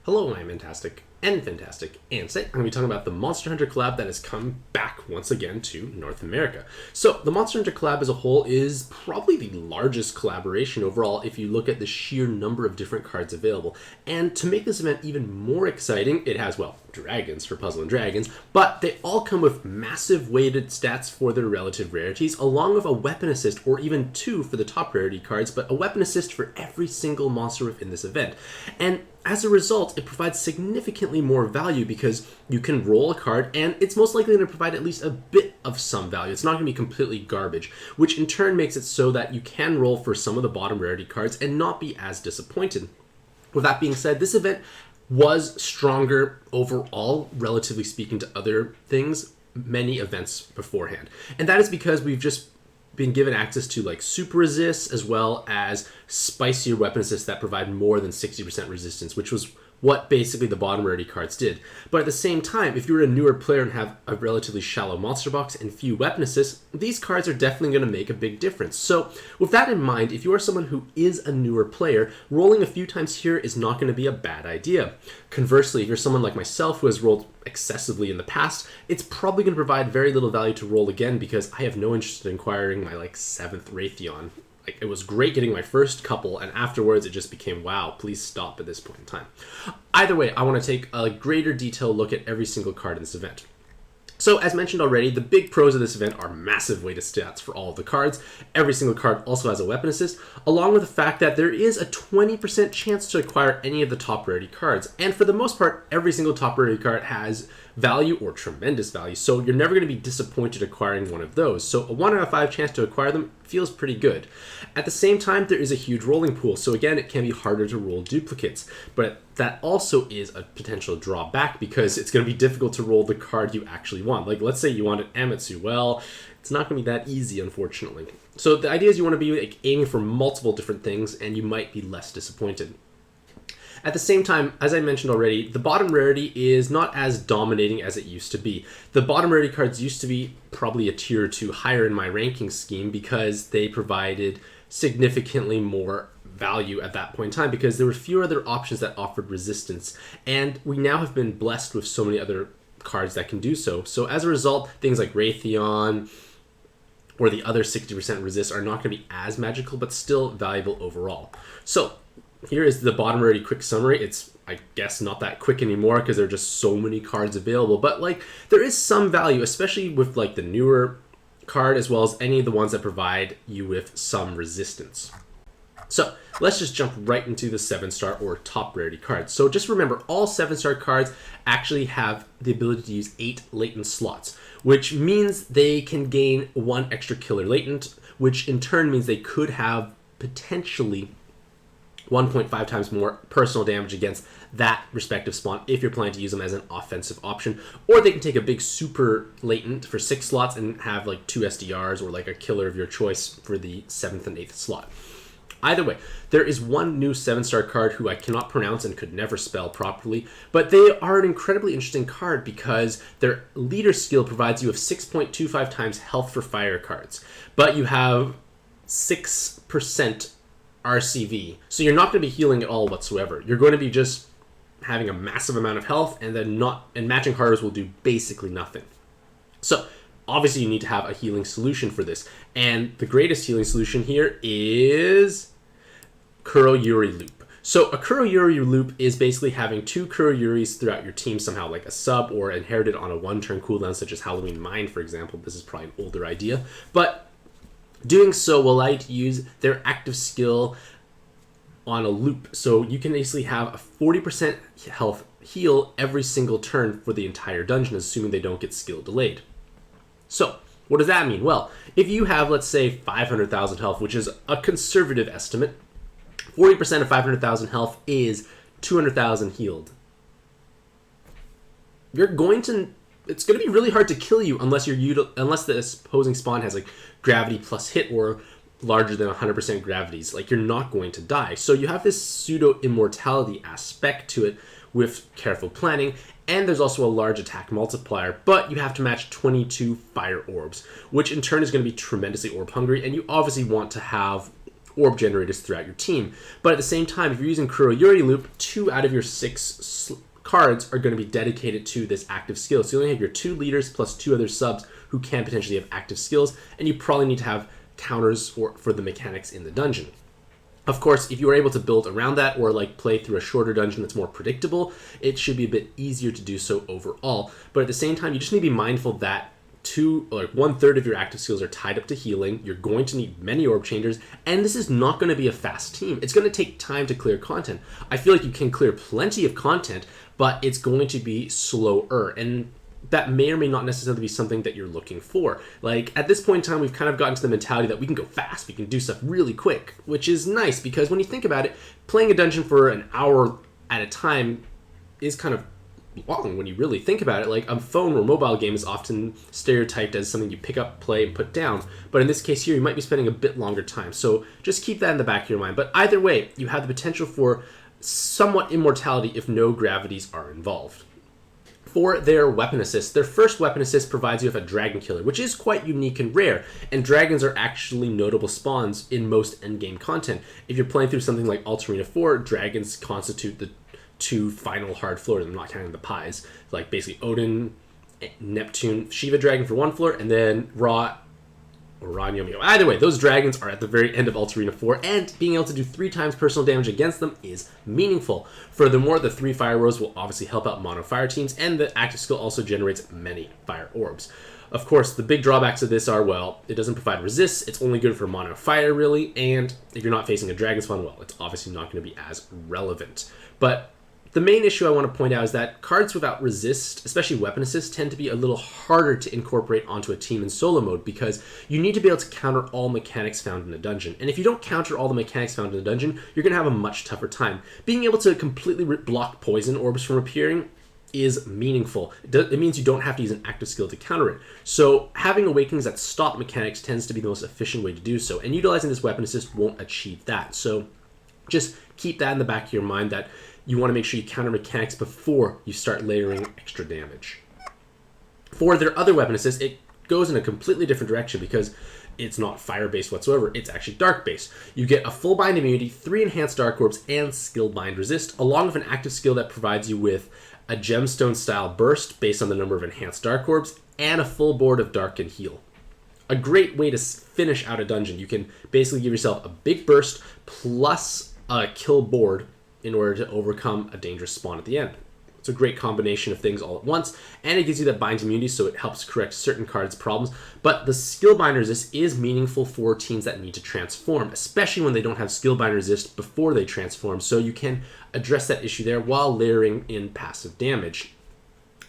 Hello, I'm Fantastic and Fantastic, and today I'm going to be talking about the Monster Hunter collab that has come back once again to North America. So, the Monster Hunter collab as a whole is probably the largest collaboration overall if you look at the sheer number of different cards available. And to make this event even more exciting, it has, well, dragons for Puzzle and Dragons, but they all come with massive weighted stats for their relative rarities, along with a weapon assist, or even two for the top rarity cards, but a weapon assist for every single monster within this event. And as a result, it provides significantly more value because you can roll a card and it's most likely going to provide at least a bit of some value. It's not going to be completely garbage, which in turn makes it so that you can roll for some of the bottom rarity cards and not be as disappointed. With that being said, this event was stronger overall, relatively speaking to other things, many events beforehand. And that is because we've just been given access to like super resists as well as spicier weapon assists that provide more than 60% resistance, which was what basically the bottom rarity cards did. But at the same time, if you're a newer player and have a relatively shallow monster box and few weapon assists, these cards are definitely going to make a big difference. So with that in mind, if you are someone who is a newer player, rolling a few times here is not going to be a bad idea. Conversely, if you're someone like myself who has rolled excessively in the past, it's probably going to provide very little value to roll again because I have no interest in acquiring my 7th Rathian. It was great getting my first couple, and afterwards it just became, wow, please stop at this point in time. Either way, I want to take a greater detailed look at every single card in this event. So, as mentioned already, the big pros of this event are massive weighted stats for all of the cards. Every single card also has a weapon assist, along with the fact that there is a 20% chance to acquire any of the top rarity cards. And for the most part, every single top rarity card has value or tremendous value, so you're never going to be disappointed acquiring one of those. So a 1 out of 5 chance to acquire them feels pretty good. At the same time, there is a huge rolling pool, so again, it can be harder to roll duplicates, but that also is a potential drawback because it's going to be difficult to roll the card you actually want. Like, let's say you want an Amatsu. Well, it's not going to be that easy, unfortunately. So the idea is you want to be aiming for multiple different things, and you might be less disappointed. At the same time, as I mentioned already, the bottom rarity is not as dominating as it used to be. The bottom rarity cards used to be probably a tier or two higher in my ranking scheme because they provided significantly more value at that point in time because there were fewer other options that offered resistance. And we now have been blessed with so many other cards that can do so. So as a result, things like Rathian or the other 60% resist are not going to be as magical, but still valuable overall. So here is the bottom rarity quick summary. It's, I guess, not that quick anymore because there are just so many cards available. But there is some value, especially with the newer card as well as any of the ones that provide you with some resistance. So let's just jump right into the 7-star or top rarity cards. So just remember, all 7-star cards actually have the ability to use 8 latent slots, which means they can gain 1 extra killer latent, which in turn means they could have potentially 1.5 times more personal damage against that respective spawn if you're planning to use them as an offensive option. Or they can take a big super latent for 6 slots and have 2 SDRs or a killer of your choice for the 7th and 8th slot. Either way, there is one new 7-star card who I cannot pronounce and could never spell properly, but they are an incredibly interesting card because their leader skill provides you with 6.25 times health for fire cards, but you have 6% RCV, so you're not going to be healing at all whatsoever. You're going to be just having a massive amount of health, and then matching harders will do basically nothing. So obviously you need to have a healing solution for this, and the greatest healing solution here is Kuroyuri Loop. So a Kuroyuri Loop is basically having 2 Kuroyuris throughout your team somehow, like a sub or inherited on a 1-turn cooldown, such as Halloween Mine, for example. This is probably an older idea, but doing so will allow you to use their active skill on a loop. So you can basically have a 40% health heal every single turn for the entire dungeon, assuming they don't get skill delayed. So what does that mean? Well, if you have, let's say, 500,000 health, which is a conservative estimate, 40% of 500,000 health is 200,000 healed. It's going to be really hard to kill you unless the opposing spawn has gravity plus hit or larger than 100% gravities. You're not going to die. So you have this pseudo immortality aspect to it with careful planning, and there's also a large attack multiplier, but you have to match 22 fire orbs, which in turn is going to be tremendously orb hungry, and you obviously want to have orb generators throughout your team. But at the same time, if you're using Kuroyuri Loop, 2 out of your 6 cards are going to be dedicated to this active skill. So you only have your 2 leaders plus 2 other subs who can potentially have active skills, and you probably need to have counters for the mechanics in the dungeon. Of course, if you are able to build around that or like play through a shorter dungeon that's more predictable, it should be a bit easier to do so overall. But at the same time, you just need to be mindful that 1/3 of your active skills are tied up to healing. You're going to need many orb changers, and this is not going to be a fast team. It's going to take time to clear content. I feel like you can clear plenty of content, but it's going to be slower, and that may or may not necessarily be something that you're looking for. Like, at this point in time, we've kind of gotten to the mentality that we can go fast, we can do stuff really quick, which is nice, because when you think about it, playing a dungeon for an hour at a time is kind of long when you really think about it. Like, a phone or mobile game is often stereotyped as something you pick up, play, and put down, but in this case here, you might be spending a bit longer time, so just keep that in the back of your mind. But either way, you have the potential for somewhat immortality if no gravities are involved. For their weapon assist, their first weapon assist provides you with a dragon killer, which is quite unique and rare, and dragons are actually notable spawns in most endgame content. If you're playing through something like Altarena 4, dragons constitute the 2 final hard floors. I'm not counting the pies. Like, basically Odin, Neptune, Shiva dragon for 1 floor, and then Ra or Ra and Yomi. Either way, those dragons are at the very end of Altarena 4, and being able to do 3 times personal damage against them is meaningful. Furthermore, the 3 fire rows will obviously help out mono fire teams, and the active skill also generates many fire orbs. Of course, the big drawbacks of this are, well, it doesn't provide resists, it's only good for mono fire, really, and if you're not facing a dragon spawn, well, it's obviously not going to be as relevant. But the main issue I want to point out is that cards without resist, especially weapon assist, tend to be a little harder to incorporate onto a team in solo mode, because you need to be able to counter all mechanics found in the dungeon. And if you don't counter all the mechanics found in the dungeon, you're going to have a much tougher time. Being able to completely block poison orbs from appearing is meaningful. It means you don't have to use an active skill to counter it. So having awakenings that stop mechanics tends to be the most efficient way to do so, and utilizing this weapon assist won't achieve that. So just keep that in the back of your mind, that you want to make sure you counter mechanics before you start layering extra damage. For their other weapon assist, it goes in a completely different direction, because it's not fire-based whatsoever, it's actually dark-based. You get a full bind immunity, 3 enhanced dark orbs, and skill bind resist, along with an active skill that provides you with a gemstone-style burst based on the number of enhanced dark orbs, and a full board of dark and heal. A great way to finish out a dungeon. You can basically give yourself a big burst plus a kill board in order to overcome a dangerous spawn at the end. It's a great combination of things all at once, and it gives you that bind immunity, so it helps correct certain cards' problems. But the skill bind resist is meaningful for teams that need to transform, especially when they don't have skill bind resist before they transform, so you can address that issue there while layering in passive damage.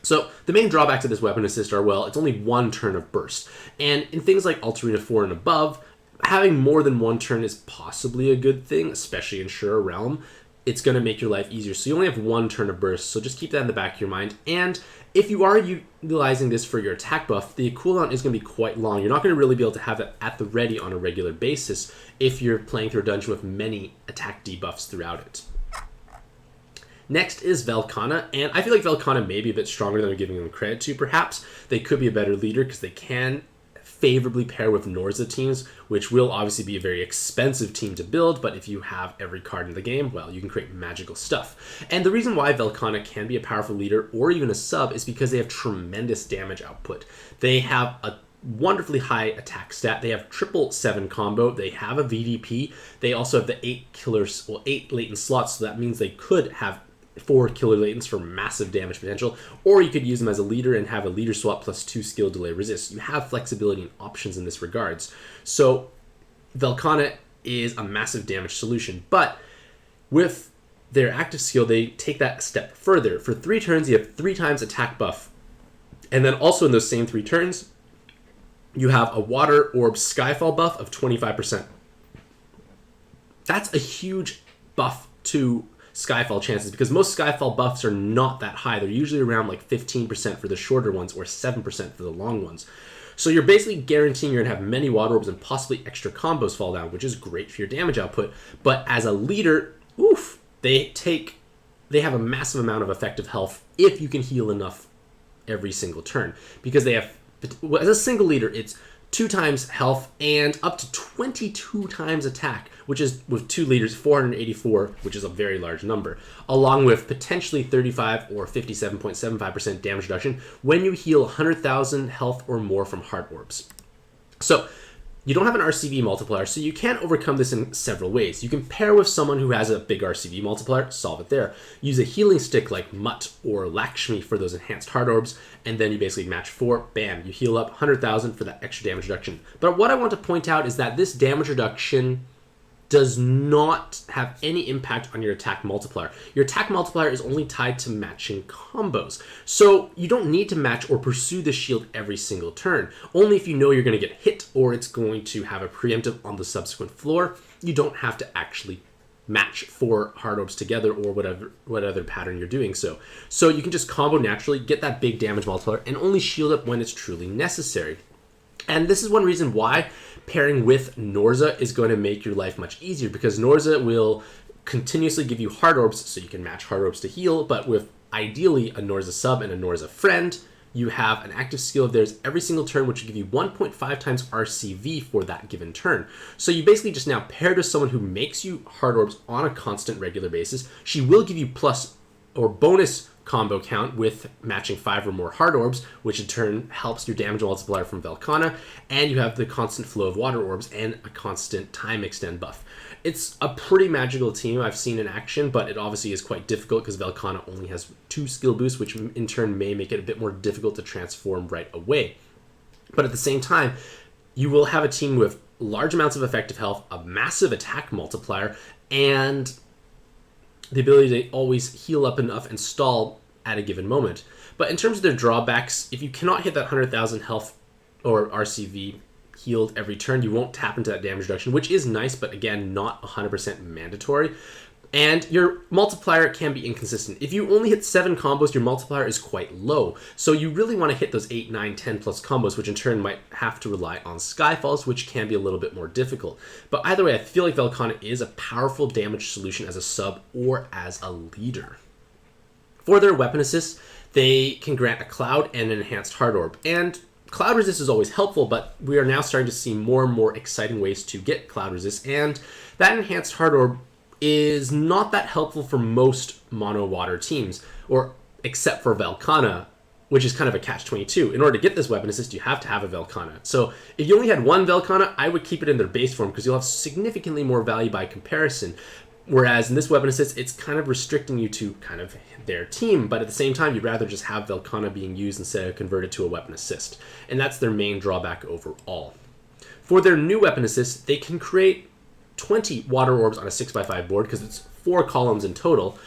So the main drawbacks of this weapon assist are, well, it's only 1 turn of burst, and in things like Altarena 4 and above, having more than 1 turn is possibly a good thing, especially in Shura Realm. It's going to make your life easier. So you only have 1 turn of burst, so just keep that in the back of your mind. And if you are utilizing this for your attack buff, the cooldown is going to be quite long. You're not going to really be able to have it at the ready on a regular basis if you're playing through a dungeon with many attack debuffs throughout it. Next is Velkhana, and I feel like Velkhana may be a bit stronger than I'm giving them credit to, perhaps. They could be a better leader because they can favorably pair with Norza teams, which will obviously be a very expensive team to build, but if you have every card in the game, well, you can create magical stuff. And the reason why Velkhana can be a powerful leader or even a sub is because they have tremendous damage output. They have a wonderfully high attack stat. They have 777 combo. They have a VDP. They also have the 8 latent slots, so that means they could have 4 killer latents for massive damage potential, or you could use them as a leader and have a leader swap plus 2 skill delay resist. You have flexibility and options in this regards. So Velkhana is a massive damage solution, but with their active skill, they take that a step further. For 3 turns, you have 3 times attack buff, and then also in those same 3 turns, you have a water orb skyfall buff of 25%. That's a huge buff to Skyfall chances, because most Skyfall buffs are not that high. They're usually around like 15% for the shorter ones or 7% for the long ones. So you're basically guaranteeing you're going to have many water orbs and possibly extra combos fall down, which is great for your damage output. But as a leader, oof, they have a massive amount of effective health if you can heal enough every single turn. Because they have, as a single leader, it's 2 times health, and up to 22 times attack, which is, with 2 leaders, 484, which is a very large number, along with potentially 35 or 57.75% damage reduction when you heal 100,000 health or more from heart orbs. So, you don't have an RCV multiplier, so you can overcome this in several ways. You can pair with someone who has a big RCV multiplier, solve it there. Use a healing stick like Mutt or Lakshmi for those enhanced heart orbs, and then you basically match 4, bam, you heal up 100,000 for that extra damage reduction. But what I want to point out is that this damage reduction does not have any impact on your attack multiplier. Your attack multiplier is only tied to matching combos. So you don't need to match or pursue the shield every single turn. Only if you know you're going to get hit or it's going to have a preemptive on the subsequent floor, you don't have to actually match 4 hard orbs together or what other pattern you're doing so. So you can just combo naturally, get that big damage multiplier, and only shield up when it's truly necessary. And this is one reason why pairing with Norza is going to make your life much easier, because Norza will continuously give you heart orbs so you can match heart orbs to heal, but with ideally a Norza sub and a Norza friend, you have an active skill of theirs every single turn, which will give you 1.5 times RCV for that given turn. So you basically just now paired with someone who makes you heart orbs on a constant regular basis. She will give you plus or bonus combo count with matching 5 or more heart orbs, which in turn helps your damage multiplier from Velkhana, and you have the constant flow of water orbs and a constant time extend buff. It's a pretty magical team I've seen in action, but it obviously is quite difficult because Velkhana only has 2 skill boosts, which in turn may make it a bit more difficult to transform right away. But at the same time, you will have a team with large amounts of effective health, a massive attack multiplier, and the ability to always heal up enough and stall at a given moment. But in terms of their drawbacks, if you cannot hit that 100,000 health or RCV healed every turn, you won't tap into that damage reduction, which is nice, but again, not 100% mandatory. And your multiplier can be inconsistent. If you only hit 7 combos, your multiplier is quite low. So you really want to hit those 8, 9, 10 plus combos, which in turn might have to rely on Skyfalls, which can be a little bit more difficult. But either way, I feel like Velkhana is a powerful damage solution as a sub or as a leader. For their weapon assists, they can grant a cloud and an enhanced heart orb. And cloud resist is always helpful, but we are now starting to see more and more exciting ways to get cloud resist. And that enhanced heart orb is not that helpful for most mono water teams, or except for Velkhana, which is kind of a catch-22. In order to get this weapon assist, you have to have a Velkhana. So if you only had one Velkhana, I would keep it in their base form because you'll have significantly more value by comparison. Whereas in this weapon assist, it's kind of restricting you to kind of their team, but at the same time, you'd rather just have Velkhana being used instead of converted to a weapon assist. And that's their main drawback overall. For their new weapon assist, they can create 20 water orbs on a 6x5 board because it's 4 columns in total.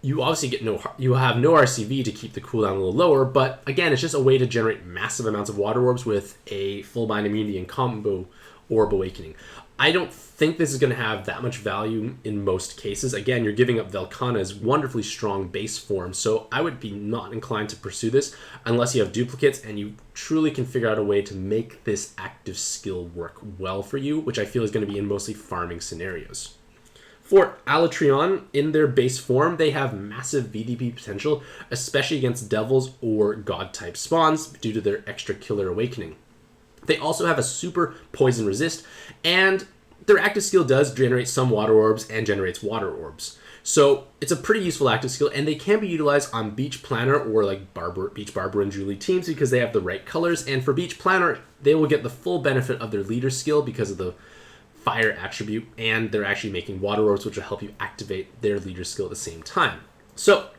You obviously get you have no RCV to keep the cooldown a little lower, but again, it's just a way to generate massive amounts of water orbs with a full bind immunity and combo orb awakening. I don't think this is going to have that much value in most cases. Again, you're giving up Velkhana's wonderfully strong base form, so I would be not inclined to pursue this unless you have duplicates and you truly can figure out a way to make this active skill work well for you, which I feel is going to be in mostly farming scenarios. For Alatreon, in their base form, they have massive VDP potential, especially against devils or god-type spawns due to their extra killer awakening. They also have a super poison resist, and their active skill does generate some water orbs and generates water orbs. So it's a pretty useful active skill, and they can be utilized on Beach Planner or like Beach Barber and Julie teams because they have the right colors. And for Beach Planner, they will get the full benefit of their leader skill because of the fire attribute, and they're actually making water orbs, which will help you activate their leader skill at the same time. So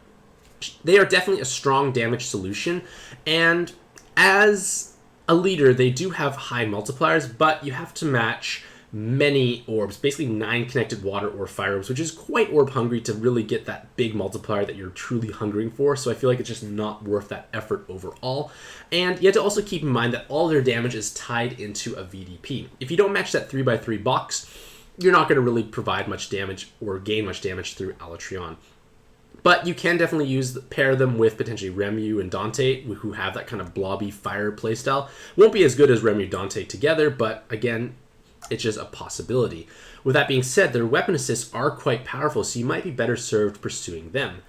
they are definitely a strong damage solution, and as a leader, they do have high multipliers, but you have to match many orbs, basically 9 connected water or fire orbs, which is quite orb hungry to really get that big multiplier that you're truly hungering for. So I feel like it's just not worth that effort overall. And you have to also keep in mind that all their damage is tied into a VDP. If you don't match that 3x3 box, you're not going to really provide much damage or gain much damage through Alatreon. But you can definitely pair them with potentially Remu and Dante, who have that kind of blobby fire playstyle. Won't be as good as Remu and Dante together, but again, it's just a possibility. With that being said, their weapon assists are quite powerful, so you might be better served pursuing them.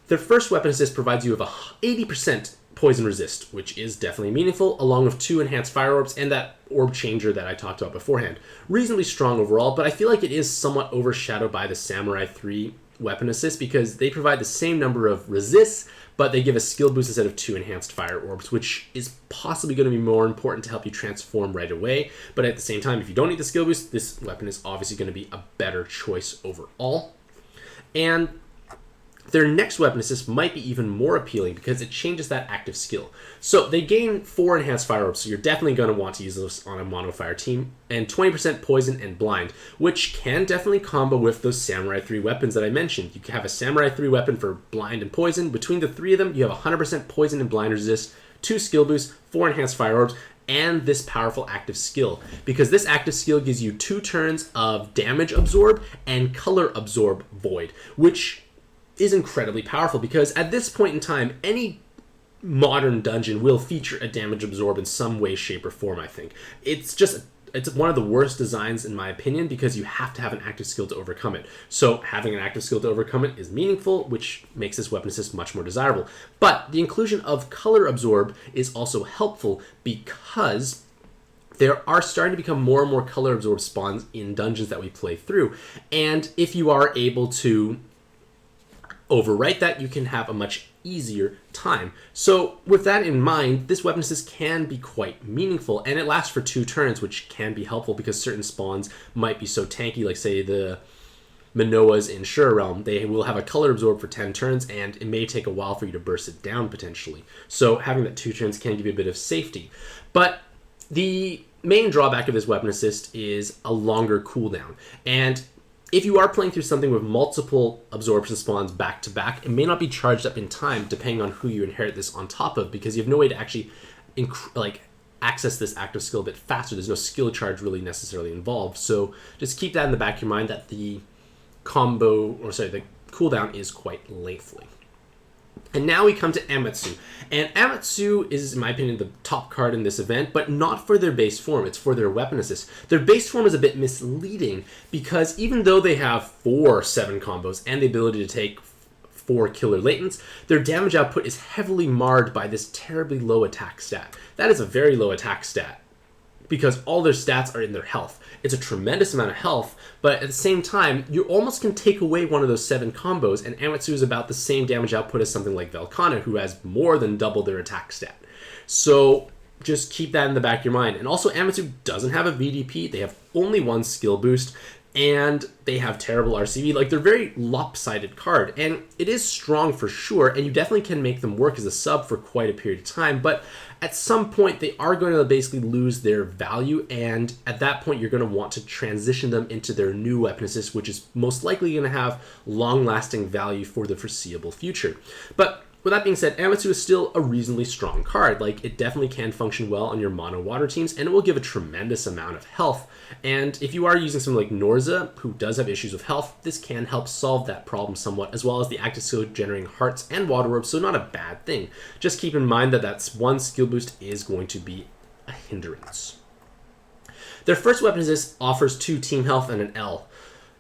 Their first weapon assist provides you with a 80% poison resist, which is definitely meaningful, along with 2 enhanced fire orbs and that orb changer that I talked about beforehand. Reasonably strong overall, but I feel like it is somewhat overshadowed by the Samurai 3 weapon assist because they provide the same number of resists, but they give a skill boost instead of 2 enhanced fire orbs, which is possibly going to be more important to help you transform right away. But at the same time, if you don't need the skill boost, this weapon is obviously going to be a better choice overall. And their next weapon assist might be even more appealing because it changes that active skill. So they gain 4 enhanced fire orbs, so you're definitely going to want to use those on a mono fire team, and 20% poison and blind, which can definitely combo with those Samurai 3 weapons that I mentioned. You can have a Samurai 3 weapon for blind and poison. Between the 3 of them, you have 100% poison and blind resist, 2 skill boosts, 4 enhanced fire orbs, and this powerful active skill, because this active skill gives you 2 turns of damage absorb and color absorb void, which is incredibly powerful because at this point in time, any modern dungeon will feature a damage absorb in some way, shape, or form, I think. It's one of the worst designs in my opinion because you have to have an active skill to overcome it. So having an active skill to overcome it is meaningful, which makes this weapon assist much more desirable. But the inclusion of color absorb is also helpful because there are starting to become more and more color absorb spawns in dungeons that we play through. And if you are able to overwrite that, you can have a much easier time. So with that in mind, this weapon assist can be quite meaningful, and it lasts for 2 turns, which can be helpful because certain spawns might be so tanky, like say the Minoas in Shura Realm. They will have a color absorb for 10 turns, and it may take a while for you to burst it down potentially. So having that 2 turns can give you a bit of safety. But the main drawback of this weapon assist is a longer cooldown, and if you are playing through something with multiple absorption spawns back to back, it may not be charged up in time depending on who you inherit this on top of, because you have no way to actually access this active skill a bit faster. There's no skill charge really necessarily involved. So just keep that in the back of your mind that the cooldown is quite lengthy. And now we come to Amatsu. And Amatsu is, in my opinion, the top card in this event, but not for their base form. It's for their weapon assist. Their base form is a bit misleading because even though they have 4 7 combos and the ability to take 4 killer latents, their damage output is heavily marred by this terribly low attack stat. That is a very low attack stat because all their stats are in their health. It's a tremendous amount of health, but at the same time, you almost can take away one of those 7 combos, and Amatsu is about the same damage output as something like Velkhana, who has more than double their attack stat. So just keep that in the back of your mind. And also, Amatsu doesn't have a VDP. They have only 1 skill boost, and they have terrible RCV. Like, they're a very lopsided card, and it is strong for sure, and you definitely can make them work as a sub for quite a period of time, but at some point they are going to basically lose their value, and at that point you're going to want to transition them into their new weapon assist, which is most likely going to have long-lasting value for the foreseeable future. But with that being said, Amatsu is still a reasonably strong card. Like, it definitely can function well on your mono water teams, and it will give a tremendous amount of health. And if you are using something like Norza, who does have issues with health, this can help solve that problem somewhat, as well as the active skill generating hearts and water orbs, so not a bad thing. Just keep in mind that that's 1 skill boost is going to be a hindrance. Their first weapon assist offers 2 team health and an L.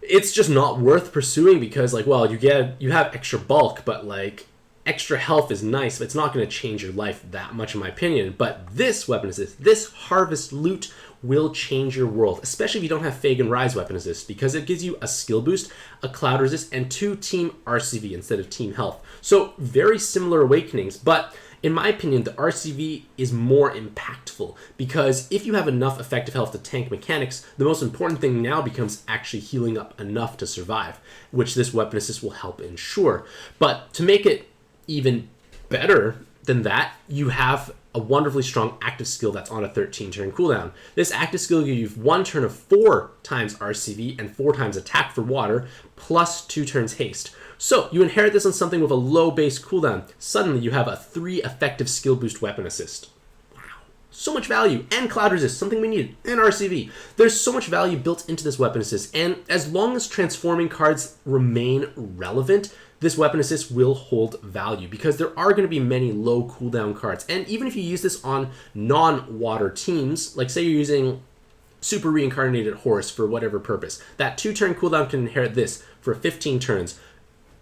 It's just not worth pursuing because, like, well, you have extra bulk, but like, extra health is nice, but it's not going to change your life that much in my opinion. But this weapon assist, this harvest loot, will change your world, especially if you don't have Fagin Rise weapon assist, because it gives you a skill boost, a cloud resist, and 2 team RCV instead of team health. So very similar awakenings, but in my opinion, the RCV is more impactful, because if you have enough effective health to tank mechanics, the most important thing now becomes actually healing up enough to survive, which this weapon assist will help ensure. But to make it even better than that, you have a wonderfully strong active skill that's on a 13-turn cooldown. This active skill gives you 1 turn of 4 times RCV and 4 times attack for water, plus 2 turns haste. So you inherit this on something with a low base cooldown. Suddenly you have a 3 effective skill boost weapon assist. Wow. So much value. And cloud resist, something we needed, and RCV. There's so much value built into this weapon assist, and as long as transforming cards remain relevant, this weapon assist will hold value, because there are going to be many low cooldown cards. And even if you use this on non-water teams, like say you're using Super Reincarnated Horse for whatever purpose, that 2-turn cooldown can inherit this for 15 turns.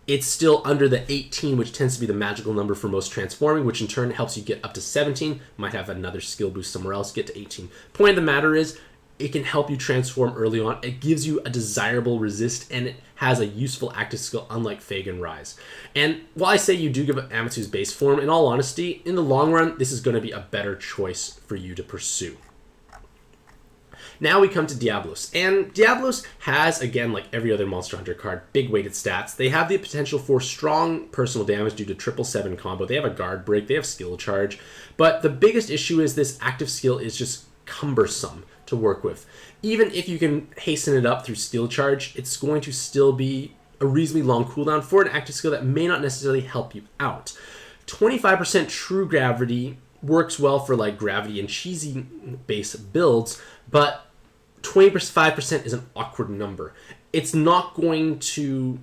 it's still under the 18, which tends to be the magical number for most transforming, which in turn helps you get up to 17. Might have another skill boost somewhere else, get to 18. Point of the matter is, it can help you transform early on. It gives you a desirable resist, and it has a useful active skill, unlike Fagin Rise. And while I say you do give Amatsu's base form, in all honesty, in the long run, this is going to be a better choice for you to pursue. Now we come to Diablos, and Diablos has, again, like every other Monster Hunter card, big weighted stats. They have the potential for strong personal damage due to 777 combo. They have a guard break, they have skill charge, but the biggest issue is this active skill is just cumbersome to work with. Even if you can hasten it up through skill charge, it's going to still be a reasonably long cooldown for an active skill that may not necessarily help you out. 25% true gravity works well for like gravity and cheesy base builds, but 25% is an awkward number. It's not going to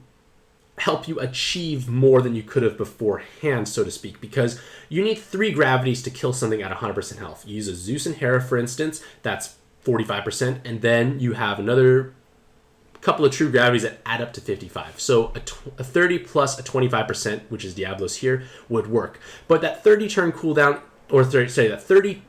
help you achieve more than you could have beforehand, so to speak, because you need 3 gravities to kill something at 100% health. You use a Zeus and Hera, for instance, that's 45%, and then you have another couple of true gravities that add up to 55. So a 30 plus a 25%, which is Diablos here, would work. But that 30 turn cooldown, or that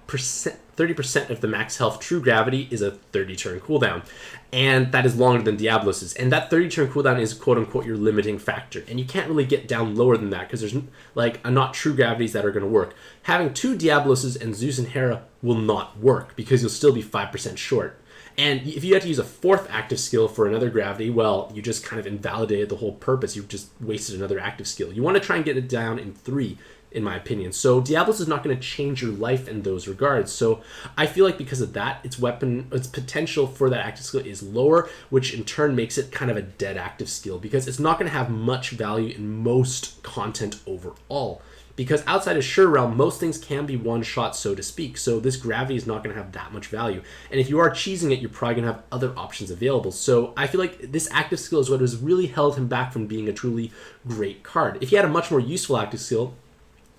30% of the max health true gravity is a 30 turn cooldown, and that is longer than Diablos's. And that 30 turn cooldown is quote unquote your limiting factor, and you can't really get down lower than that because there's like not true gravities that are going to work. Having 2 Diabloses and Zeus and Hera will not work because you'll still be 5% short. And if you had to use a 4th active skill for another gravity, well, you just kind of invalidated the whole purpose. You've just wasted another active skill. You want to try and get it down in 3, in my opinion. So Diablos is not going to change your life in those regards. So I feel like because of that, its potential for that active skill is lower, which in turn makes it kind of a dead active skill because it's not going to have much value in most content overall. Because outside of Sure Realm, most things can be one shot, so to speak. So this gravity is not going to have that much value. And if you are cheesing it, you're probably going to have other options available. So I feel like this active skill is what has really held him back from being a truly great card. If he had a much more useful active skill,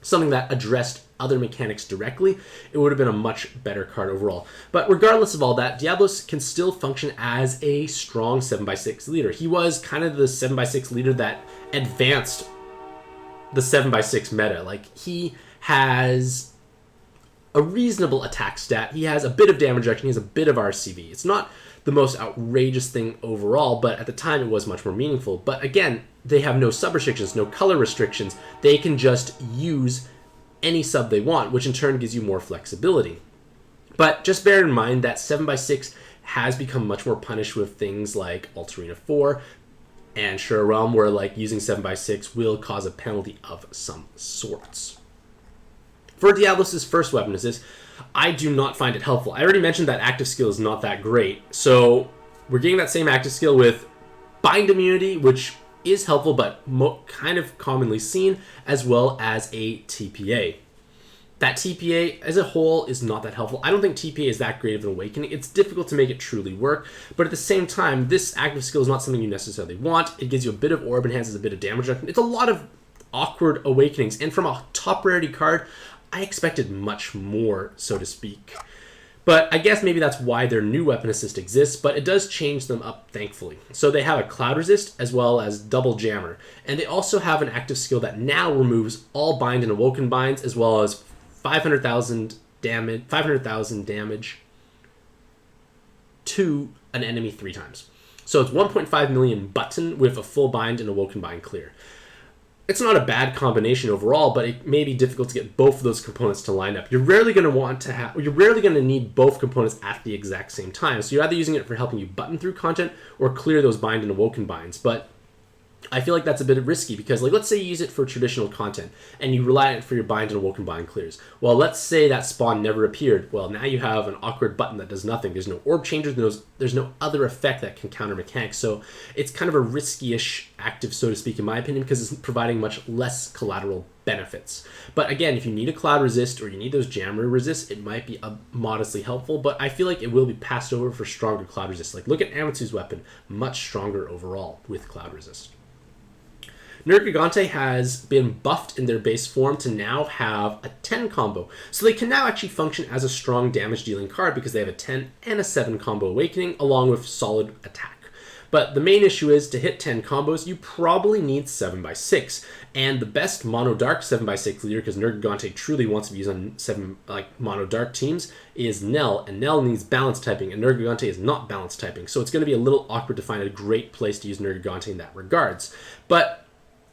something that addressed other mechanics directly, it would have been a much better card overall. But regardless of all that, Diablos can still function as a strong 7x6 leader. He was kind of the 7x6 leader that advanced the 7x6 meta. Like, he has a reasonable attack stat. He has a bit of damage reduction. He has a bit of RCV. It's not the most outrageous thing overall, but at the time it was much more meaningful. But again, they have no sub restrictions, no color restrictions. They can just use any sub they want, which in turn gives you more flexibility. But just bear in mind that 7x6 has become much more punished with things like Altarena 4 and Sure Realm, where like using 7x6 will cause a penalty of some sorts. For Diablos' first weapon assist, I do not find it helpful. I already mentioned that active skill is not that great, so we're getting that same active skill with Bind Immunity, which is helpful but kind of commonly seen, as well as a TPA. That TPA as a whole is not that helpful. I don't think TPA is that great of an awakening. It's difficult to make it truly work, but at the same time, this active skill is not something you necessarily want. It gives you a bit of orb, enhances a bit of damage reduction. It's a lot of awkward awakenings, and from a top rarity card, I expected much more, so to speak. But I guess maybe that's why their new weapon assist exists, but it does change them up, thankfully. So they have a Cloud Resist as well as Double Jammer, and they also have an active skill that now removes all Bind and Awoken Binds, as well as 500,000 damage to an enemy 3 times. So it's 1.5 million button with a full Bind and Awoken Bind clear. It's not a bad combination overall, but it may be difficult to get both of those components to line up. You're rarely going to need both components at the exact same time. So you're either using it for helping you button through content or clear those Bind and Awoken Binds. But I feel like that's a bit risky because, like, let's say you use it for traditional content and you rely on it for your Bind and Awoken Bind clears. Well, let's say that spawn never appeared. Well, now you have an awkward button that does nothing. There's no orb changers. There's no other effect that can counter mechanics. So it's kind of a risky-ish active, so to speak, in my opinion, because it's providing much less collateral benefits. But again, if you need a Cloud Resist or you need those Jammer Resists, it might be modestly helpful, but I feel like it will be passed over for stronger Cloud Resist. Like, look at Amatsu's weapon, much stronger overall with Cloud Resist. Nergigante has been buffed in their base form to now have a 10 combo. So they can now actually function as a strong damage dealing card because they have a 10 and a 7 combo awakening along with solid attack. But the main issue is to hit 10 combos, you probably need 7x6. And the best mono dark 7x6 leader, because Nergigante truly wants to be used on 7 mono dark teams, is Nell, and Nell needs balance typing, and Nergigante is not balance typing. So it's going to be a little awkward to find a great place to use Nergigante in that regards. But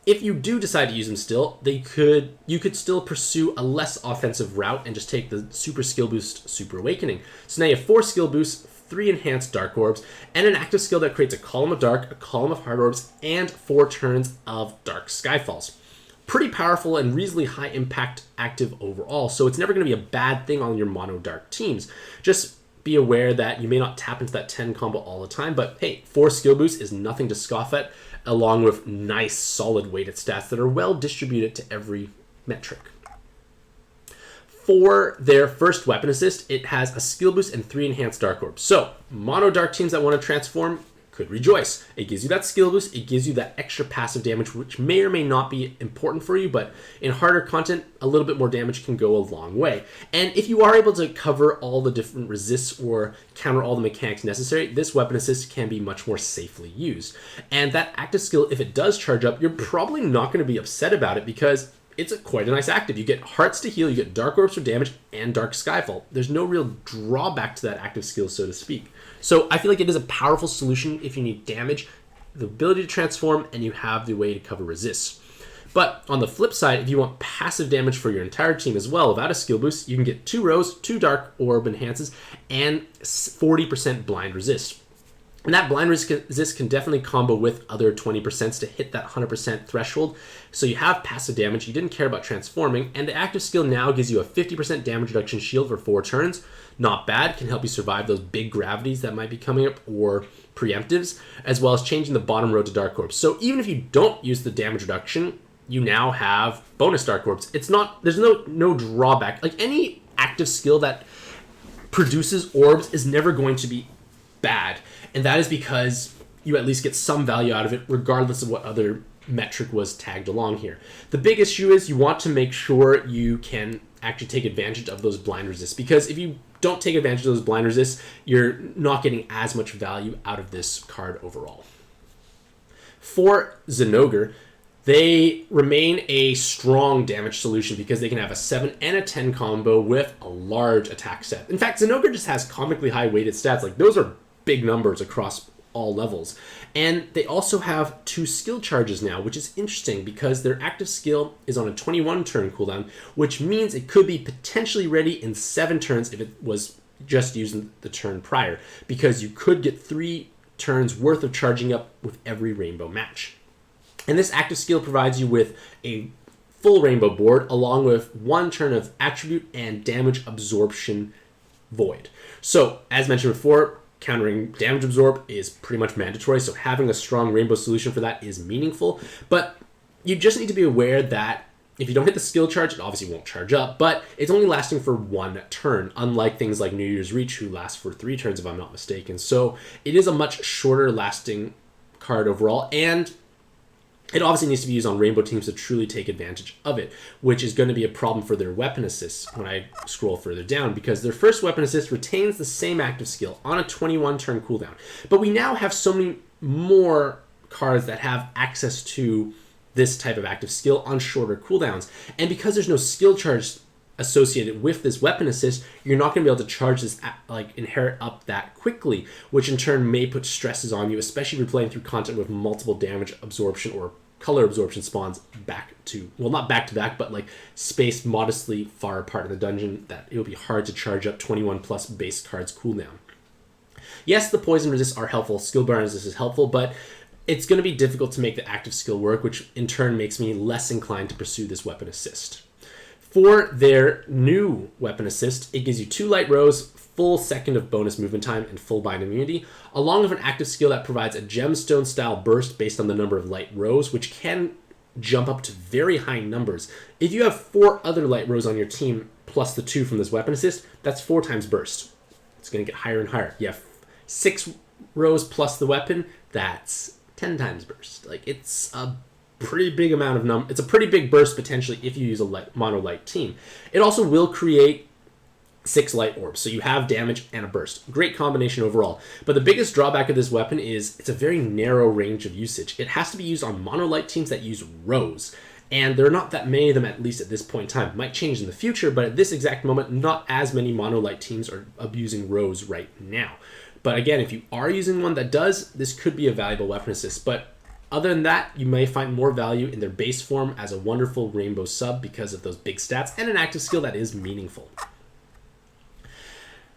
if you do decide to use them still, you could still pursue a less offensive route and just take the super skill boost Super Awakening. So now you have 4 skill boosts, 3 enhanced dark orbs, and an active skill that creates a column of dark, a column of hard orbs, and 4 turns of dark skyfalls. Pretty powerful and reasonably high impact active overall, so it's never going to be a bad thing on your mono dark teams. Just be aware that you may not tap into that 10 combo all the time, but hey, 4 skill boosts is nothing to scoff at, along with nice, solid weighted stats that are well distributed to every metric. For their first weapon assist, it has a skill boost and 3 enhanced dark orbs. So, mono dark teams that want to transform could rejoice. It gives you that skill boost, it gives you that extra passive damage, which may or may not be important for you, but in harder content, a little bit more damage can go a long way. And if you are able to cover all the different resists or counter all the mechanics necessary, this weapon assist can be much more safely used. And that active skill, if it does charge up, you're probably not going to be upset about it because it's quite a nice active. You get hearts to heal, you get dark orbs for damage, and dark skyfall. There's no real drawback to that active skill, so to speak. So I feel like it is a powerful solution if you need damage, the ability to transform, and you have the way to cover resists. But on the flip side, if you want passive damage for your entire team as well, without a skill boost, you can get 2 rows, 2 dark orb enhances, and 40% blind resist. And that blind resist can definitely combo with other 20% to hit that 100% threshold. So you have passive damage, you didn't care about transforming, and the active skill now gives you a 50% damage reduction shield for 4 turns. Not bad, can help you survive those big gravities that might be coming up, or preemptives, as well as changing the bottom row to dark orbs. So even if you don't use the damage reduction, you now have bonus dark orbs. There's no drawback. Like any active skill that produces orbs is never going to be bad. And that is because you at least get some value out of it, regardless of what other metric was tagged along here. The big issue is you want to make sure you can actually take advantage of those blind resists, because if you don't take advantage of those blind resists, you're not getting as much value out of this card overall. For Zinogre, they remain a strong damage solution because they can have a 7 and a 10 combo with a large attack set. In fact, Zinogre just has comically high weighted stats. Like, those are big numbers across all levels. And they also have 2 skill charges now, which is interesting because their active skill is on a 21 turn cooldown, which means it could be potentially ready in 7 turns if it was just using the turn prior, because you could get 3 turns worth of charging up with every rainbow match. And this active skill provides you with a full rainbow board along with 1 turn of attribute and damage absorption void. So, as mentioned before, countering damage absorb is pretty much mandatory, so having a strong rainbow solution for that is meaningful. But you just need to be aware that if you don't hit the skill charge, it obviously won't charge up, but it's only lasting for 1 turn, unlike things like New Year's Reach, who lasts for 3 turns if I'm not mistaken. So it is a much shorter lasting card overall, and it obviously needs to be used on rainbow teams to truly take advantage of it, which is going to be a problem for their weapon assists when I scroll further down, because their first weapon assist retains the same active skill on a 21 turn cooldown. But we now have so many more cards that have access to this type of active skill on shorter cooldowns. And because there's no skill charge associated with this weapon assist, you're not going to be able to charge this, inherit up that quickly, which in turn may put stresses on you, especially if you're playing through content with multiple damage absorption or color absorption spawns not back to back, but spaced modestly far apart in the dungeon, that it will be hard to charge up 21 plus base cards cooldown. Yes, the poison resists are helpful, skill bar resist is helpful, but it's going to be difficult to make the active skill work, which in turn makes me less inclined to pursue this weapon assist. For their new weapon assist, it gives you 2 light rows, full second of bonus movement time, and full bind immunity, along with an active skill that provides a gemstone style burst based on the number of light rows, which can jump up to very high numbers. If you have 4 other light rows on your team, plus the 2 from this weapon assist, that's 4 times burst. It's going to get higher and higher. You have 6 rows plus the weapon, that's 10 times burst. It's a pretty big amount of it's a pretty big burst potentially if you use a mono light team. It also will create 6 light orbs. So you have damage and a burst. Great combination overall. But the biggest drawback of this weapon is it's a very narrow range of usage. It has to be used on mono light teams that use Rose. And there are not that many of them, at least at this point in time. Might change in the future, but at this exact moment, not as many mono light teams are abusing Rose right now. But again, if you are using one that does, this could be a valuable weapon assist. But other than that, you may find more value in their base form as a wonderful rainbow sub because of those big stats and an active skill that is meaningful.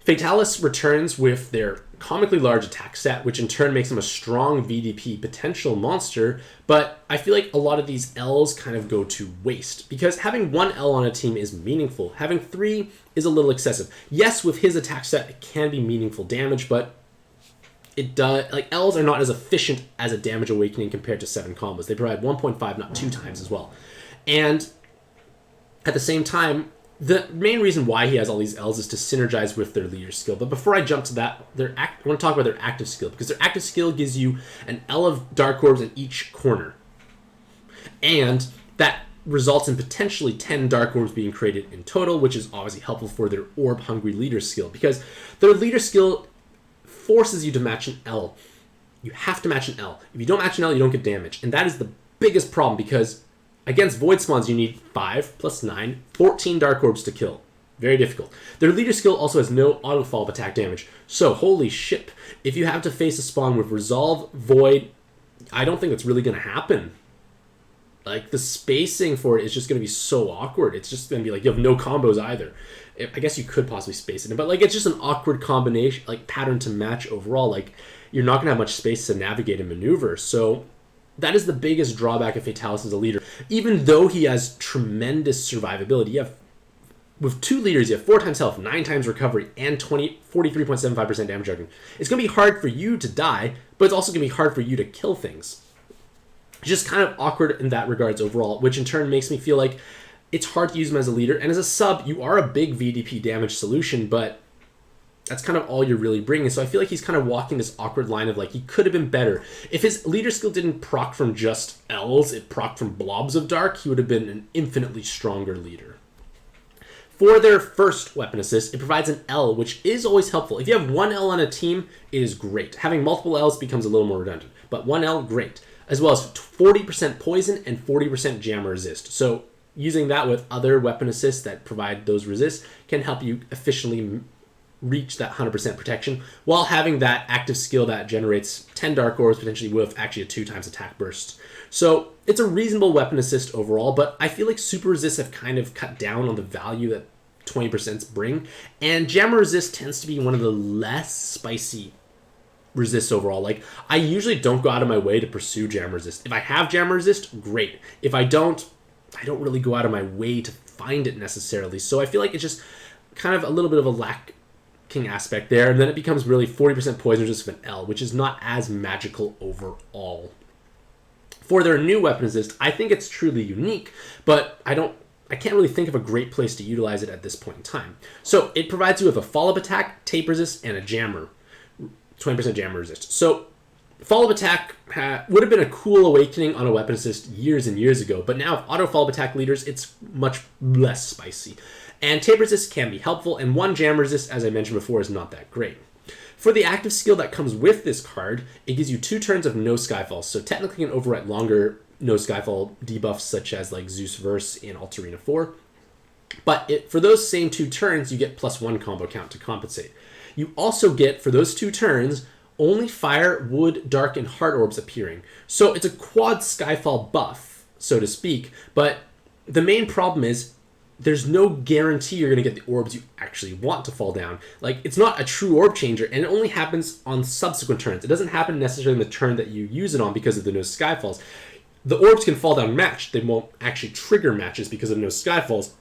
Fatalis returns with their comically large attack stat, which in turn makes them a strong VDP potential monster, but I feel like a lot of these Ls kind of go to waste, because having 1 L on a team is meaningful. Having 3 is a little excessive. Yes, with his attack stat, it can be meaningful damage, but it does, like, Ls are not as efficient as a damage awakening compared to 7 combos. They provide 1.5, not 2 times as well. And at the same time, the main reason why he has all these Ls is to synergize with their leader skill. But before I jump to that, I want to talk about their active skill, because their active skill gives you an L of Dark Orbs in each corner. And that results in potentially 10 Dark Orbs being created in total, which is obviously helpful for their Orb-hungry leader skill, because their leader skill forces you to match an L. You have to match an L. If you don't match an L, you don't get damage. And that is the biggest problem, because against Void Spawns, you need 5 plus 9, 14 Dark Orbs to kill. Very difficult. Their leader skill also has no auto follow-up attack damage. So, holy shit. If you have to face a spawn with Resolve, Void, I don't think it's really going to happen. Like, the spacing for it is just going to be so awkward. It's just going to be like, you have no combos either. I guess you could possibly space it, but like, it's just an awkward combination, like, pattern to match overall. Like, you're not going to have much space to navigate and maneuver. So that is the biggest drawback of Fatalis as a leader. Even though he has tremendous survivability, with 2 leaders, you have 4 times health, 9 times recovery, and 43.75% damage reduction. It's going to be hard for you to die, but it's also going to be hard for you to kill things. It's just kind of awkward in that regards overall, which in turn makes me feel like it's hard to use him as a leader. And as a sub, you are a big VDP damage solution, but that's kind of all you're really bringing. So I feel like he's kind of walking this awkward line of like, he could have been better. If his leader skill didn't proc from just Ls, it proc from blobs of dark, he would have been an infinitely stronger leader. For their first weapon assist, it provides an L, which is always helpful. If you have 1 L on a team, it is great. Having multiple Ls becomes a little more redundant, but 1 L, great. As well as 40% poison and 40% jam resist. So using that with other weapon assists that provide those resists can help you efficiently reach that 100% protection while having that active skill that generates 10 Dark Orbs, potentially with actually a 2 times attack burst. So it's a reasonable weapon assist overall, but I feel like super resists have kind of cut down on the value that 20% bring, and Jammer Resist tends to be one of the less spicy resists overall. Like, I usually don't go out of my way to pursue Jam Resist. If I have Jam Resist, great. If I don't really go out of my way to find it necessarily. So I feel like it's just kind of a little bit of a lacking aspect there, and then it becomes really 40% poison resist with an L, which is not as magical overall. For their new weapon assist, I think it's truly unique, but I can't really think of a great place to utilize it at this point in time. So it provides you with a follow-up attack, tape resist, and a jammer. 20% jammer resist. So follow-up attack would have been a cool awakening on a weapon assist years and years ago, but now with auto follow-up attack leaders, it's much less spicy. And tape resist can be helpful, and 1 jam resist, as I mentioned before, is not that great. For the active skill that comes with this card, it gives you 2 turns of no Skyfall, so technically can overwrite longer no Skyfall debuffs such as like Zeus Verse in Altarena 4. But for those same 2 turns, you get +1 combo count to compensate. You also get, for those 2 turns, only Fire, Wood, Dark, and Heart Orbs appearing. So it's a quad Skyfall buff, so to speak, but the main problem is there's no guarantee you're going to get the orbs you actually want to fall down. Like, it's not a true orb changer, and it only happens on subsequent turns. It doesn't happen necessarily in the turn that you use it on because of the no Skyfalls. The orbs can fall down matched. They won't actually trigger matches because of no Skyfalls.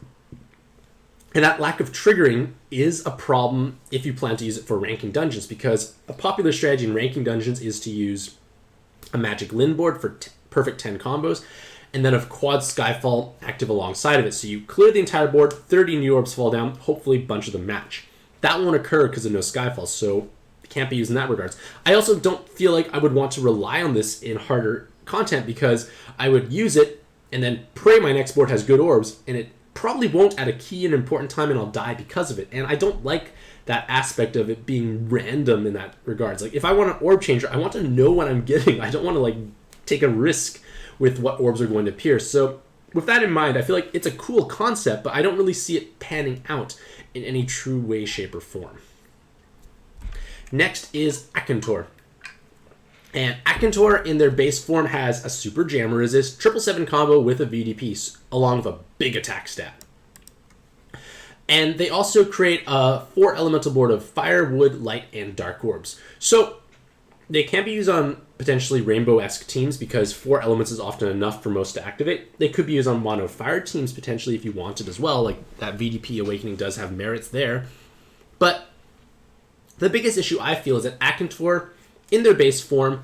And that lack of triggering is a problem if you plan to use it for ranking dungeons, because a popular strategy in ranking dungeons is to use a magic Lin board for perfect 10 combos, and then a quad Skyfall active alongside of it. So you clear the entire board, 30 new orbs fall down, hopefully a bunch of them match. That won't occur because of no Skyfall, so it can't be used in that regards. I also don't feel like I would want to rely on this in harder content, because I would use it and then pray my next board has good orbs, and it probably won't at a key and important time, and I'll die because of it. And I don't like that aspect of it being random in that regards. Like, if I want an orb changer, I want to know what I'm getting. I don't want to, like, take a risk with what orbs are going to appear. So with that in mind, I feel like it's a cool concept, but I don't really see it panning out in any true way, shape, or form. Next is Akantor. And Akantor in their base form has a super jam resist, 777 combo with a VDP, along with a big attack stat. And they also create a 4 elemental board of fire, wood, light, and dark orbs. So they can be used on potentially rainbow-esque teams because 4 elements is often enough for most to activate. They could be used on mono fire teams potentially if you wanted as well. Like, that VDP Awakening does have merits there. But the biggest issue I feel is that Akantor, in their base form,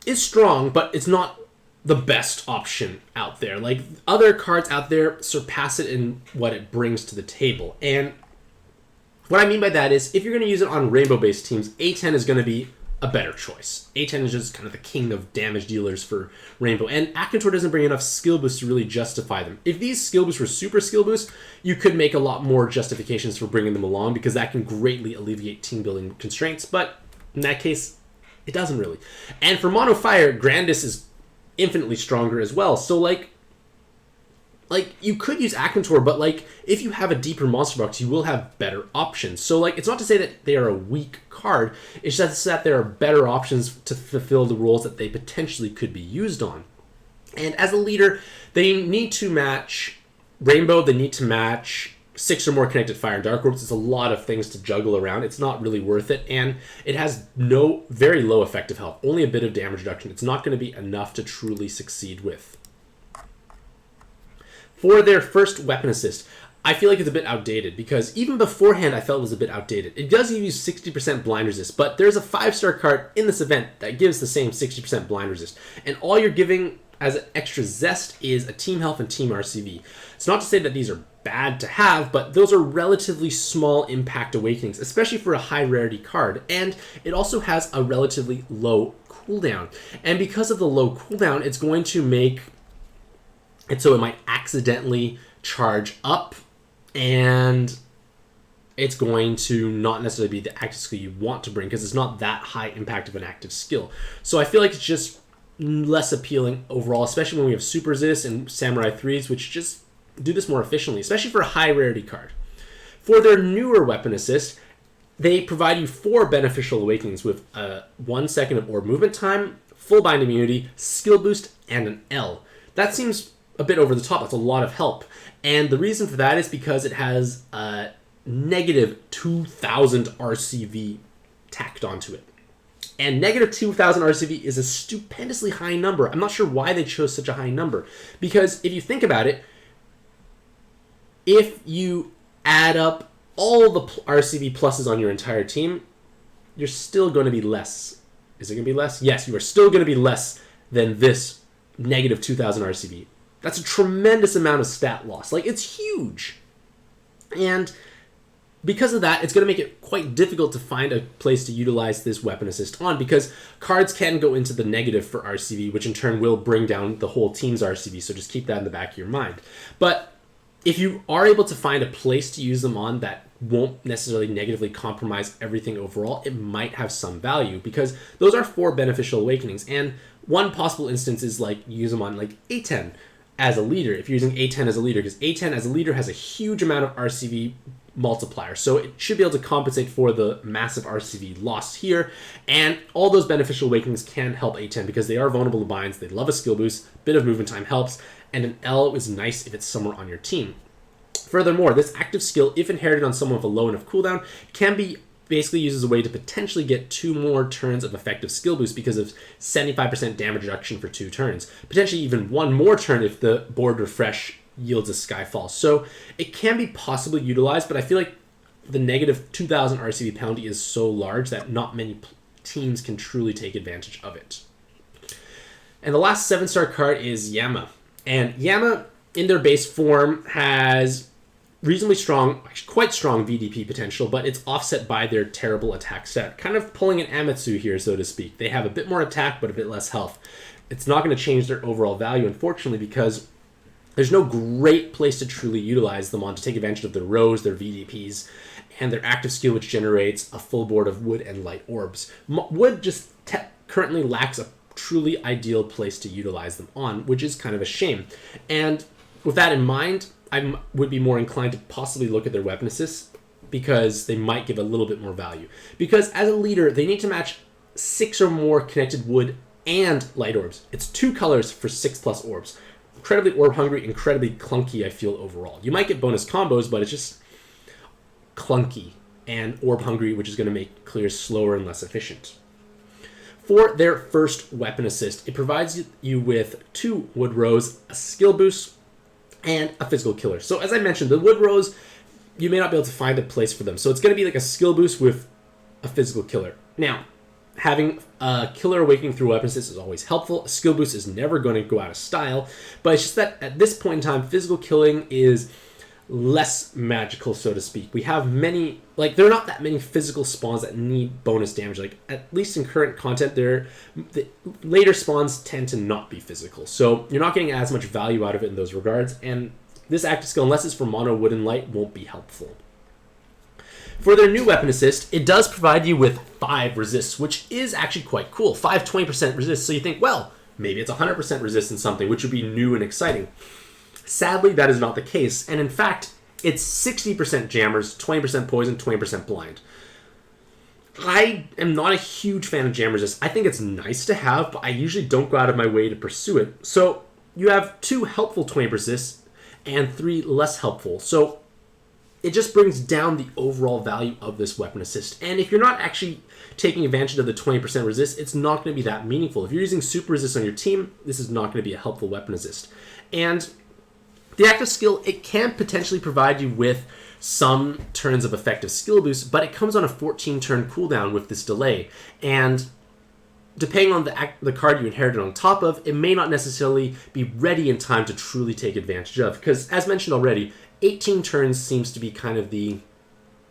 is strong, but it's not the best option out there. Like, other cards out there surpass it in what it brings to the table. And what I mean by that is, if you're going to use it on rainbow-based teams, A10 is going to be a better choice. A10 is just kind of the king of damage dealers for rainbow, and Akantor doesn't bring enough skill boosts to really justify them. If these skill boosts were super skill boosts, you could make a lot more justifications for bringing them along, because that can greatly alleviate team building constraints, but in that case, it doesn't really. And for mono fire, Grandis is infinitely stronger as well. So like you could use Akantor, but like if you have a deeper monster box, you will have better options. So like, it's not to say that they are a weak card. It's just that there are better options to fulfill the roles that they potentially could be used on. And as a leader, they need to match rainbow. They need to match 6 or more connected fire and dark orbs. It's a lot of things to juggle around. It's not really worth it, and it has very low effective health, only a bit of damage reduction. It's not going to be enough to truly succeed with. For their first weapon assist, I feel like it's a bit outdated, because even beforehand I felt it was a bit outdated. It does give you 60% blind resist, but there's a 5-star card in this event that gives the same 60% blind resist, and all you're giving as an extra zest is a team health and team RCV. It's not to say that these are bad to have, but those are relatively small impact awakenings, especially for a high rarity card, and it also has a relatively low cooldown. And because of the low cooldown, it's going to make it so it might accidentally charge up, and it's going to not necessarily be the active skill you want to bring, because it's not that high impact of an active skill. So I feel like it's just less appealing overall, especially when we have super resist and samurai 3s, which just do this more efficiently, especially for a high rarity card. For their newer weapon assist, they provide you 4 beneficial awakenings with 1 second of orb movement time, full bind immunity, skill boost, and an L. That seems a bit over the top. That's a lot of help. And the reason for that is because it has a negative 2,000 RCV tacked onto it. And negative 2,000 RCV is a stupendously high number. I'm not sure why they chose such a high number, because if you think about it, if you add up all the RCV pluses on your entire team, you're still going to be less. Is it going to be less? Yes, you are still going to be less than this negative 2,000 RCV. That's a tremendous amount of stat loss. Like, it's huge. And because of that, it's going to make it quite difficult to find a place to utilize this weapon assist on, because cards can go into the negative for RCV, which in turn will bring down the whole team's RCV, so just keep that in the back of your mind. But if you are able to find a place to use them on that won't necessarily negatively compromise everything overall, it might have some value, because those are 4 beneficial awakenings. And one possible instance is like use them on like A10 as a leader, if you're using A10 as a leader, because A10 as a leader has a huge amount of RCV multiplier, so it should be able to compensate for the massive RCV loss here. And all those beneficial awakenings can help A10 because they are vulnerable to binds, they love a skill boost, bit of movement time helps, and an L is nice if it's somewhere on your team. Furthermore, this active skill, if inherited on someone with a low enough cooldown, can be basically used as a way to potentially get 2 more turns of effective skill boost because of 75% damage reduction for 2 turns. Potentially even 1 more turn if the board refresh yields a Skyfall. So it can be possibly utilized, but I feel like the negative 2,000 RCV penalty is so large that not many teams can truly take advantage of it. And the last 7-star card is Yama. And Yama, in their base form, has reasonably strong, actually quite strong VDP potential, but it's offset by their terrible attack stat. Kind of pulling an Amatsu here, so to speak. They have a bit more attack, but a bit less health. It's not going to change their overall value, unfortunately, because There's no great place to truly utilize them on to take advantage of their rows, their VDPs, and their active skill, which generates a full board of wood and light orbs. Wood just currently lacks a truly ideal place to utilize them on, which is kind of a shame. And with that in mind, I would be more inclined to possibly look at their weapon assists, because they might give a little bit more value. Because as a leader, they need to match 6 or more connected wood and light orbs. It's 2 colors for 6+ orbs. Incredibly orb hungry, incredibly clunky, I feel, overall. You might get bonus combos, but it's just clunky and orb hungry, which is going to make clears slower and less efficient. For their first weapon assist, it provides you with 2 wood rows, a skill boost, and a physical killer. So as I mentioned, the wood rows, you may not be able to find a place for them. So it's going to be like a skill boost with a physical killer. Now, having a killer awakening through weapon assist is always helpful. A skill boost is never going to go out of style, but it's just that at this point in time, physical killing is less magical, so to speak. We have many, like, there are not that many physical spawns that need bonus damage. Like, at least in current content, the later spawns tend to not be physical. So you're not getting as much value out of it in those regards, and this active skill, unless it's for mono, wood, and light, won't be helpful. For their new weapon assist, it does provide you with 5 resists, which is actually quite cool. 5 20% resists, so you think, well, maybe it's 100% resist in something, which would be new and exciting. Sadly, that is not the case, and in fact, it's 60% jammers, 20% poison, 20% blind. I am not a huge fan of jam resist. I think it's nice to have, but I usually don't go out of my way to pursue it. So you have 2 helpful 20 resists and 3 less helpful. So it just brings down the overall value of this weapon assist. And if you're not actually taking advantage of the 20% resist, it's not going to be that meaningful. If you're using super resist on your team, this is not going to be a helpful weapon assist. And the active skill, it can potentially provide you with some turns of effective skill boost, but it comes on a 14-turn cooldown with this delay. And depending on the card you inherited on top of, it may not necessarily be ready in time to truly take advantage of. Because, as mentioned already, 18 turns seems to be kind of the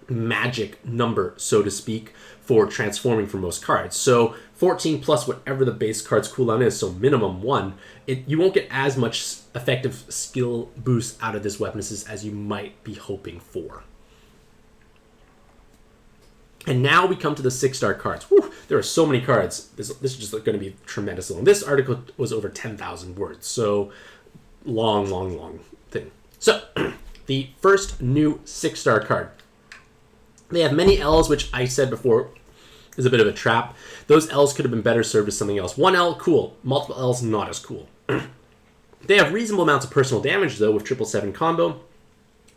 magic number, so to speak, for transforming for most cards. So 14 plus whatever the base card's cooldown is, so minimum 1, you won't get as much effective skill boost out of this weapon assist as you might be hoping for. And now we come to the 6-star cards. Whew, there are so many cards. This is just going to be tremendous. This article was over 10,000 words, so long thing. So, the first new 6-star card. They have many L's, which I said before is a bit of a trap. Those L's could have been better served as something else. 1 L, cool. Multiple L's, not as cool. They have reasonable amounts of personal damage, though, with 777 combo,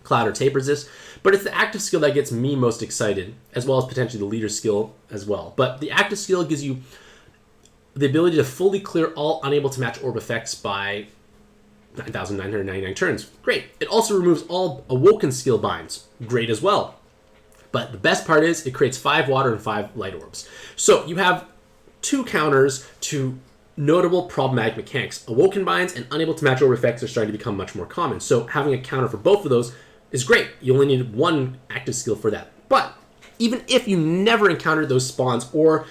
Cloud or Tape Resist, but it's the active skill that gets me most excited, as well as potentially the leader skill as well. But the active skill gives you the ability to fully clear all unable to match orb effects by 9,999 turns. Great. It also removes all awoken skill binds. Great as well. But the best part is it creates 5 water and 5 light orbs. So you have 2 counters to notable problematic mechanics. Awoken binds and unable to match orb effects are starting to become much more common. So having a counter for both of those is great. You only need 1 active skill for that. But even if you never encountered those spawns, or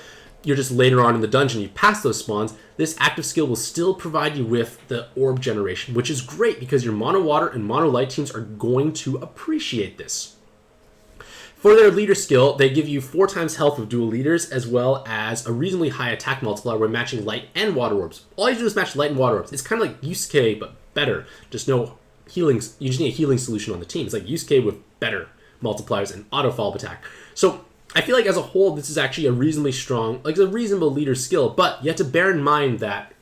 you're just later on in the dungeon, you pass those spawns, this active skill will still provide you with the orb generation, which is great because your mono water and mono light teams are going to appreciate this. For their leader skill, they give you 4 times health with dual leaders, as well as a reasonably high attack multiplier when matching light and water orbs. All you do is match light and water orbs. It's kind of like Yusuke, but better. Just no healing. You just need a healing solution on the team. It's like Yusuke with better multipliers and auto follow-up attack. So I feel like as a whole, this is actually a reasonably strong, like a reasonable leader skill, but you have to bear in mind that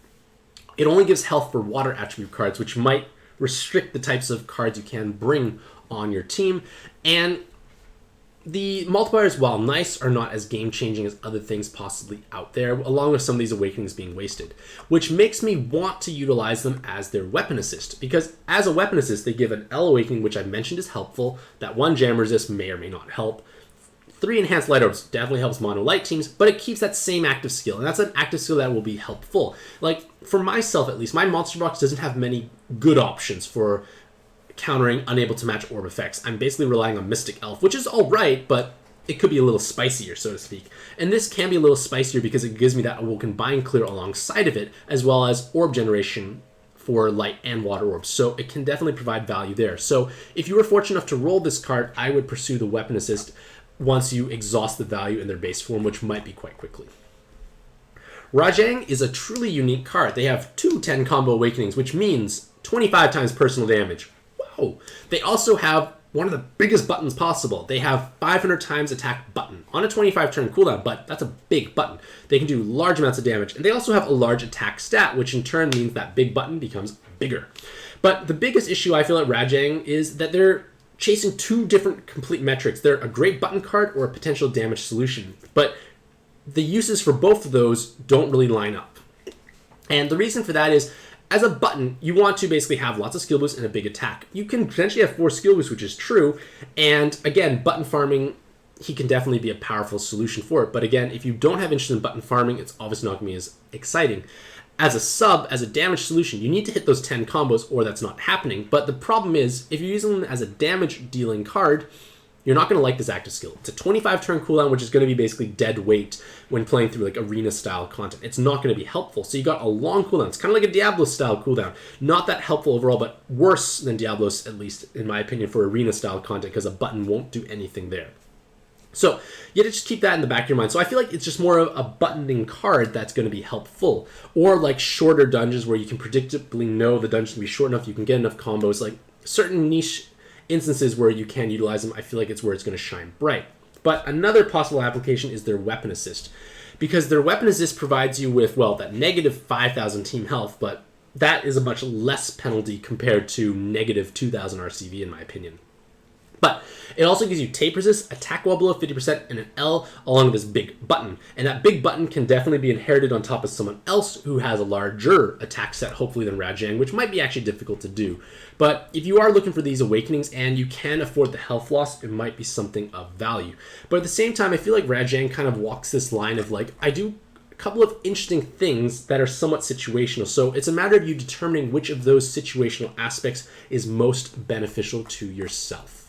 it only gives health for water attribute cards, which might restrict the types of cards you can bring on your team. And the multipliers, while nice, are not as game-changing as other things possibly out there, along with some of these awakenings being wasted, which makes me want to utilize them as their weapon assist, because as a weapon assist, they give an L awakening, which I mentioned is helpful. That 1 jam resist may or may not help. 3 enhanced light orbs definitely helps mono light teams, but it keeps that same active skill, and that's an active skill that will be helpful. Like, for myself at least, my monster box doesn't have many good options for countering unable to match orb effects. I'm basically relying on Mystic Elf, which is alright, but it could be a little spicier, so to speak. And this can be a little spicier because it gives me that Awoken Bind Clear alongside of it, as well as orb generation for light and water orbs, so it can definitely provide value there. So if you were fortunate enough to roll this card, I would pursue the Weapon Assist once you exhaust the value in their base form, which might be quite quickly. Rajang is a truly unique card. They have 2 10 combo awakenings, which means 25 times personal damage. Wow. They also have one of the biggest buttons possible. They have 500 times attack button on a 25 turn cooldown, but that's a big button. They can do large amounts of damage, and they also have a large attack stat, which in turn means that big button becomes bigger. But the biggest issue I feel at Rajang is that they're chasing 2 different complete metrics. They're a great button card or a potential damage solution, but the uses for both of those don't really line up. And the reason for that is, as a button, you want to basically have lots of skill boosts and a big attack. You can potentially have 4 skill boosts, which is true. And again, button farming, he can definitely be a powerful solution for it. But again, if you don't have interest in button farming, it's obviously not going to be as exciting. As a sub, as a damage solution, you need to hit those 10 combos or that's not happening. But the problem is, if you're using them as a damage dealing card, you're not going to like this active skill. It's a 25 turn cooldown, which is going to be basically dead weight when playing through like arena style content. It's not going to be helpful. So you got a long cooldown. It's kind of like a Diablos style cooldown. Not that helpful overall, but worse than Diablos, at least in my opinion, for arena style content, because a button won't do anything there. So you have to just keep that in the back of your mind. So I feel like it's just more of a buttoning card that's going to be helpful. Or like shorter dungeons where you can predictably know the dungeon to be short enough, you can get enough combos, like certain niche instances where you can utilize them. I feel like it's where it's going to shine bright. But another possible application is their Weapon Assist, because their Weapon Assist provides you with, well, that negative 5,000 team health, but that is a much less penalty compared to negative 2,000 RCV in my opinion. But it also gives you tape resist, attack while below 50%, and an L along with this big button. And that big button can definitely be inherited on top of someone else who has a larger attack set, hopefully, than Rajang, which might be actually difficult to do. But if you are looking for these awakenings and you can afford the health loss, it might be something of value. But at the same time, I feel like Rajang kind of walks this line of like, I do a couple of interesting things that are somewhat situational. So it's a matter of you determining which of those situational aspects is most beneficial to yourself.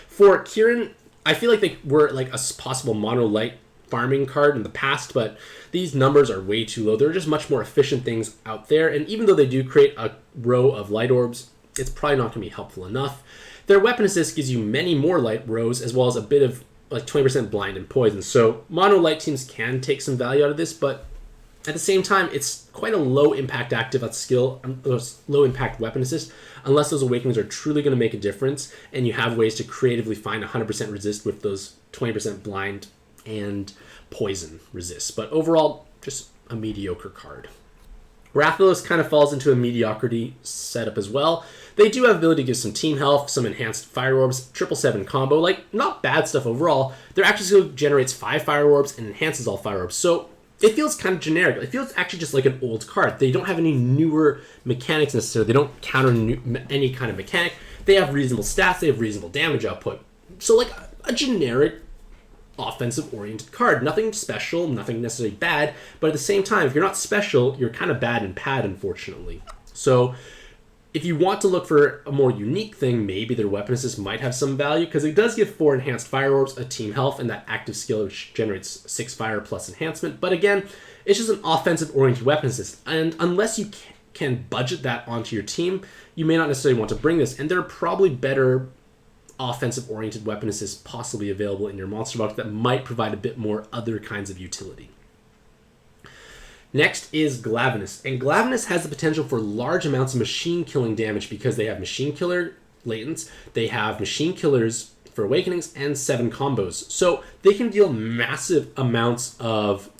For Kirin, I feel like they were like a possible mono light farming card in the past, but these numbers are way too low. There are just much more efficient things out there, and even though they do create a row of light orbs, it's probably not going to be helpful enough. Their Weapon Assist gives you many more light rows, as well as a bit of like 20% blind and poison. So mono light teams can take some value out of this, but at the same time, it's quite a low impact active at skill, low impact Weapon Assist, unless those awakenings are truly going to make a difference and you have ways to creatively find 100% resist with those 20% blind and poison resist. But overall, just a mediocre card. Rathalos kind of falls into a mediocrity setup as well. They do have ability to give some team health, some enhanced fire orbs, 777 combo, like not bad stuff overall. Their active skill generates 5 fire orbs and enhances all fire orbs. So it feels kind of generic. It feels actually just like an old card. They don't have any newer mechanics necessarily. They don't counter any kind of mechanic. They have reasonable stats. They have reasonable damage output. So like a generic offensive-oriented card. Nothing special, nothing necessarily bad. But at the same time, if you're not special, you're kind of bad and pad, unfortunately. So if you want to look for a more unique thing, maybe their Weapon Assist might have some value, because it does give 4 enhanced fire orbs, a team health, and that active skill which generates 6 fire plus enhancement. But again, it's just an offensive-oriented Weapon Assist, and unless you can budget that onto your team, you may not necessarily want to bring this, and there are probably better offensive-oriented Weapon Assists possibly available in your monster box that might provide a bit more other kinds of utility. Next is Glavenus, and Glavenus has the potential for large amounts of machine killing damage because they have machine killer latents, they have machine killers for awakenings, and 7 combos. So they can deal massive amounts of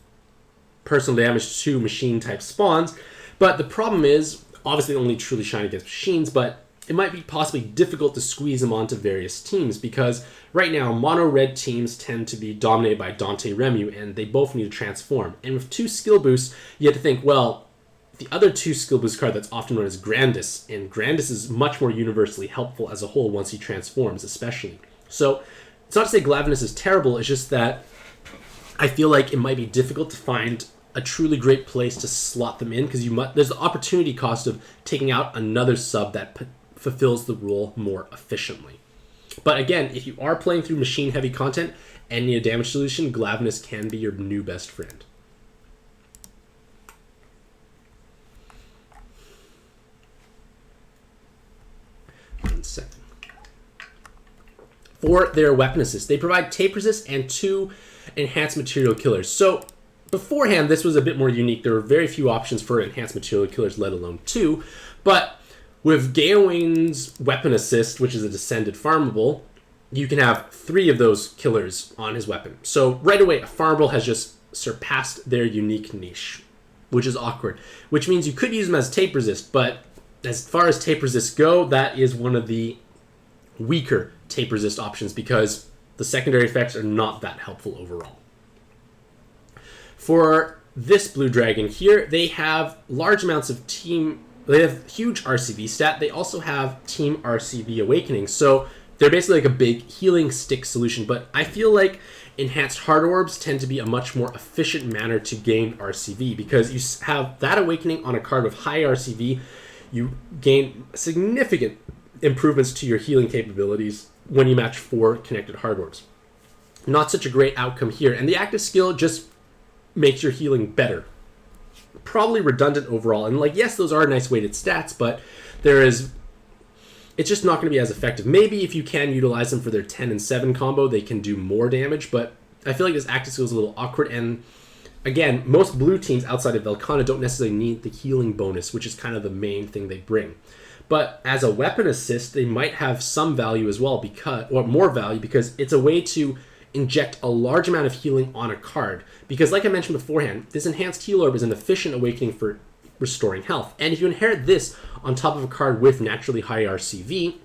personal damage to machine type spawns, but the problem is, obviously they only truly shine against machines, but it might be possibly difficult to squeeze them onto various teams because right now mono red teams tend to be dominated by Dante Remu, and they both need to transform. And with 2 skill boosts, you have to think, well, the other 2 skill boost card that's often known as Grandis, and Grandis is much more universally helpful as a whole once he transforms, especially. So it's not to say Glavenus is terrible, it's just that I feel like it might be difficult to find a truly great place to slot them in because there's the opportunity cost of taking out another sub that fulfills the role more efficiently. But again, if you are playing through machine-heavy content and need a damage solution, Glavenus can be your new best friend. 1 second. For their weapon assist, they provide tape resist and 2 enhanced material killers. So beforehand, this was a bit more unique. There were very few options for enhanced material killers, let alone 2. But with Gawain's weapon assist, which is a descended farmable, you can have 3 of those killers on his weapon. So right away, a farmable has just surpassed their unique niche, which is awkward. Which means you could use them as tape resist, but as far as tape resist go, that is one of the weaker tape resist options because the secondary effects are not that helpful overall. For this blue dragon here, they have large amounts of they have huge RCV stat. They also have team RCV awakening. So they're basically like a big healing stick solution, but I feel like enhanced heart orbs tend to be a much more efficient manner to gain RCV because you have that awakening on a card with high RCV. You gain significant improvements to your healing capabilities when you match 4 connected heart orbs. Not such a great outcome here, and the active skill just makes your healing better. Probably redundant overall, and like, yes, those are nice weighted stats, but it's just not going to be as effective. Maybe if you can utilize them for their 10 and 7 combo, they can do more damage, but I feel like this active skill is a little awkward, and again, most blue teams outside of Velkhana don't necessarily need the healing bonus, which is kind of the main thing they bring. But as a weapon assist, they might have some value as well, or more value, because it's a way to inject a large amount of healing on a card. Because like I mentioned beforehand, this enhanced heal orb is an efficient awakening for restoring health. And if you inherit this on top of a card with naturally high RCV,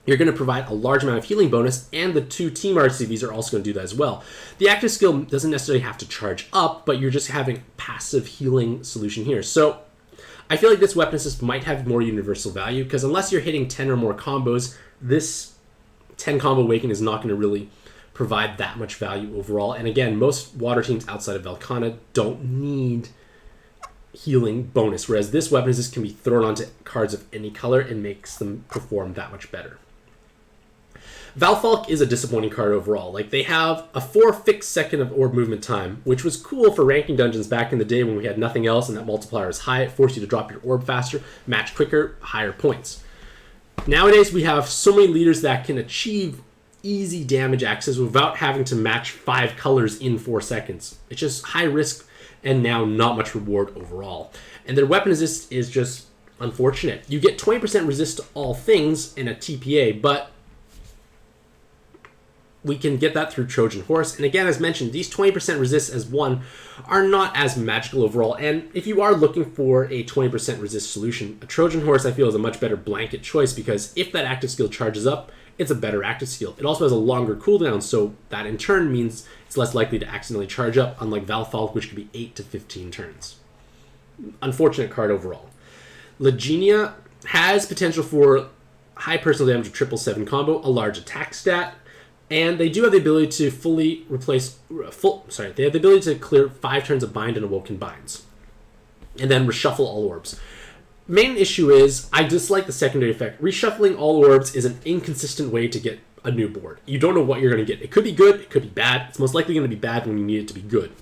you're going to provide a large amount of healing bonus, and the 2 team RCVs are also going to do that as well. The active skill doesn't necessarily have to charge up, but you're just having passive healing solution here. So I feel like this weapon assist might have more universal value, because unless you're hitting 10 or more combos, this 10 combo awakening is not going to really provide that much value overall. And again, most water teams outside of Velkhana don't need healing bonus, whereas this weapon assist can be thrown onto cards of any color and makes them perform that much better. Valphalk is a disappointing card overall. Like, they have a 4 fixed second of orb movement time, which was cool for ranking dungeons back in the day when we had nothing else and that multiplier is high. It forced you to drop your orb faster, match quicker, higher points. Nowadays, we have so many leaders that can achieve easy damage access without having to match 5 colors in 4 seconds. It's just high risk and now not much reward overall. And their weapon resist is just unfortunate. You get 20% resist to all things in a TPA, but we can get that through Trojan Horse. And again, as mentioned, these 20% resists as one are not as magical overall. And if you are looking for a 20% resist solution, a Trojan Horse I feel is a much better blanket choice, because if that active skill charges up, it's a better active skill. It also has a longer cooldown, so that in turn means it's less likely to accidentally charge up, unlike Valphalk, which could be 8 to 15 turns. Unfortunate card overall. Legiana has potential for high personal damage with 777 combo, a large attack stat, and they do have the ability to they have the ability to clear 5 turns of bind and awoken binds, and then reshuffle all orbs. Main issue is, I dislike the secondary effect. Reshuffling all orbs is an inconsistent way to get a new board. You don't know what you're going to get. It could be good, it could be bad. It's most likely going to be bad when you need it to be good.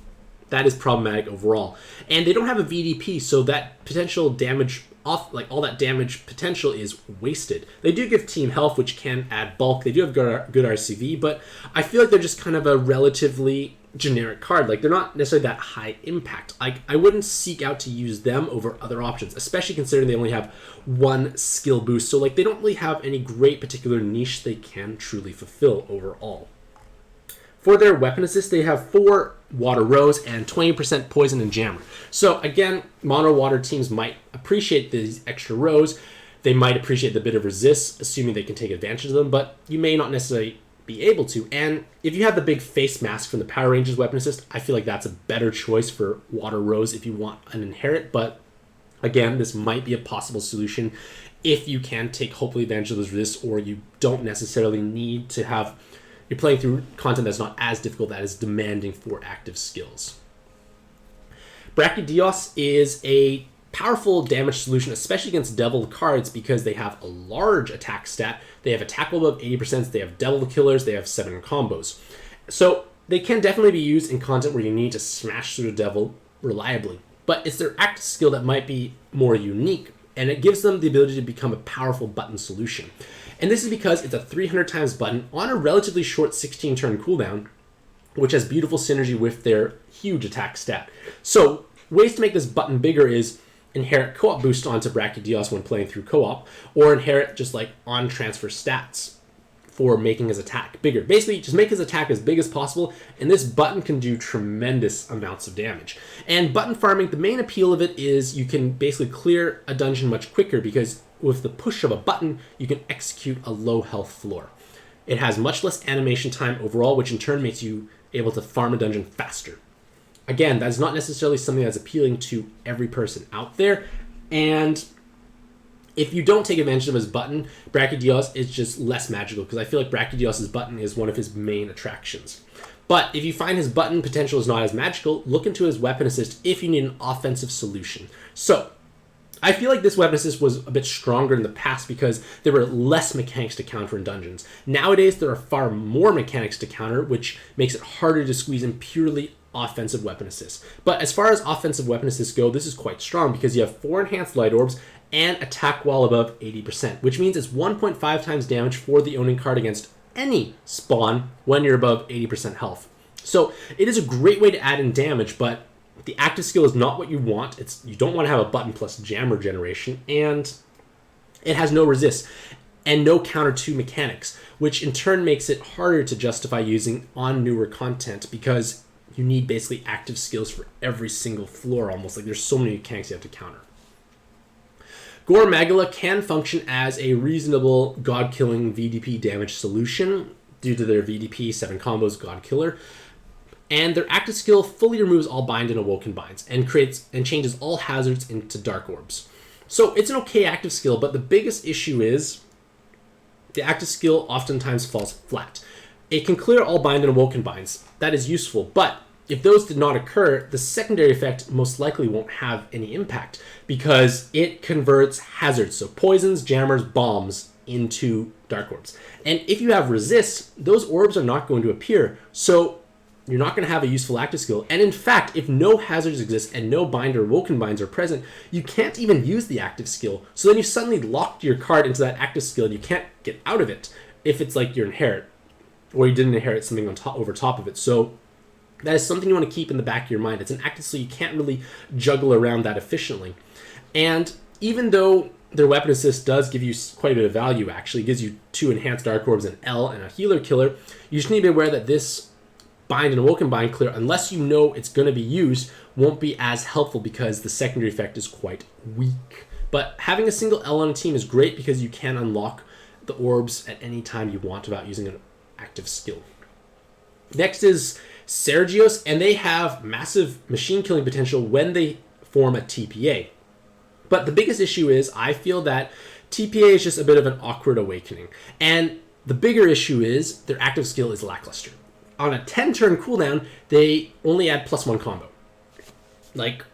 That is problematic overall. And they don't have a VDP, so that potential damage all that damage potential is wasted. They do give team health, which can add bulk. They do have good RCV, but I feel like they're just kind of a relatively generic card. Like, they're not necessarily that high impact. I wouldn't seek out to use them over other options, especially considering they only have 1 skill boost. So, like, they don't really have any great particular niche they can truly fulfill overall. For their weapon assist, they have 4 water rose and 20% poison and jammer. So again, mono water teams might appreciate these extra rows. They might appreciate the bit of resist, assuming they can take advantage of them, but you may not necessarily be able to. And if you have the big face mask from the Power Rangers weapon assist, I feel like that's a better choice for water rose if you want an inherit. But again, this might be a possible solution if you can take hopefully advantage of those resists, or you don't necessarily need to have, you're playing through content that's not as difficult, that is demanding for active skills. Brachydios is a powerful damage solution, especially against devil cards, because they have a large attack stat. They have attack level of 80%, they have devil killers, they have 7 combos. So they can definitely be used in content where you need to smash through the devil reliably. But it's their active skill that might be more unique and it gives them the ability to become a powerful button solution. And this is because it's a 300 times button on a relatively short 16-turn cooldown, which has beautiful synergy with their huge attack stat. So ways to make this button bigger is inherit co-op boost onto Brachydios when playing through co-op, or inherit just like on transfer stats for making his attack bigger. Basically, just make his attack as big as possible, and this button can do tremendous amounts of damage. And button farming, the main appeal of it is you can basically clear a dungeon much quicker, because with the push of a button, you can execute a low health floor. It has much less animation time overall, which in turn makes you able to farm a dungeon faster. Again, that's not necessarily something that's appealing to every person out there, and if you don't take advantage of his button, Brachydios is just less magical, because I feel like Brachydios' button is one of his main attractions. But if you find his button potential is not as magical, look into his weapon assist if you need an offensive solution. So, I feel like this weapon assist was a bit stronger in the past because there were less mechanics to counter in dungeons. Nowadays, there are far more mechanics to counter, which makes it harder to squeeze in purely offensive weapon assists. But as far as offensive weapon assists go, this is quite strong because you have 4 enhanced light orbs and attack while above 80%, which means it's 1.5 times damage for the owning card against any spawn when you're above 80% health. So it is a great way to add in damage, but the active skill is not what you want. You don't want to have a button plus jammer generation, and it has no resist and no counter to mechanics, which in turn makes it harder to justify using on newer content because you need basically active skills for every single floor almost. Like there's so many mechanics you have to counter. Gore Magala can function as a reasonable god-killing VDP damage solution due to their VDP 7 combos God Killer. And their active skill fully removes all bind and awoken binds and changes all hazards into dark orbs. So it's an okay active skill, but the biggest issue is the active skill oftentimes falls flat. It can clear all bind and awoken binds. That is useful, but if those did not occur, the secondary effect most likely won't have any impact because it converts hazards, so poisons, jammers, bombs, into dark orbs. And if you have resist, those orbs are not going to appear, so you're not going to have a useful active skill. And in fact, if no hazards exist and no bind or awoken binds are present, you can't even use the active skill. So then you suddenly locked your card into that active skill and you can't get out of it if it's like your inherit, or you didn't inherit something over top of it. So that is something you want to keep in the back of your mind. It's an active skill, you can't really juggle around that efficiently. And even though their weapon assist does give you quite a bit of value, actually, it gives you 2 enhanced dark orbs, an L, and a healer killer, you just need to be aware that this bind and awoken bind clear, unless you know it's going to be used, won't be as helpful because the secondary effect is quite weak. But having a single L on a team is great because you can unlock the orbs at any time you want without using an active skill. Next is Seregios, and they have massive machine killing potential when they form a TPA. But the biggest issue is I feel that TPA is just a bit of an awkward awakening. And the bigger issue is their active skill is lackluster. On a 10-turn cooldown, they only add +1 combo. Like,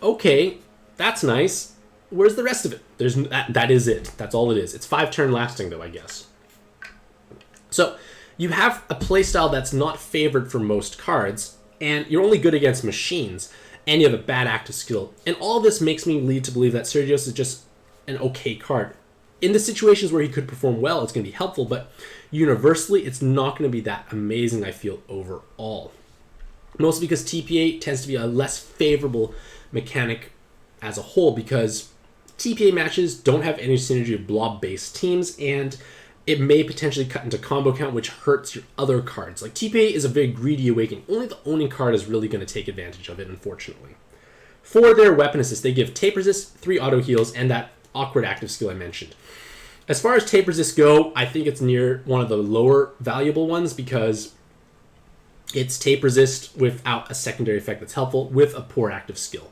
okay, that's nice. Where's the rest of it? That is it. That's all it is. It's 5-turn lasting, though, I guess. So you have a playstyle that's not favored for most cards, and you're only good against machines, and you have a bad active skill. And all this makes me lead to believe that Seregios is just an okay card. In the situations where he could perform well, it's going to be helpful, but universally, it's not going to be that amazing, I feel, overall. Mostly because TPA tends to be a less favorable mechanic as a whole, because TPA matches don't have any synergy of blob-based teams, and it may potentially cut into combo count, which hurts your other cards. Like, TPA is a very greedy awakening. Only the owning card is really going to take advantage of it, unfortunately. For their weapon assist, they give tape resist, 3 auto heals, and that awkward active skill I mentioned. As far as tape resist go, I think it's near one of the lower valuable ones because it's tape resist without a secondary effect that's helpful with a poor active skill.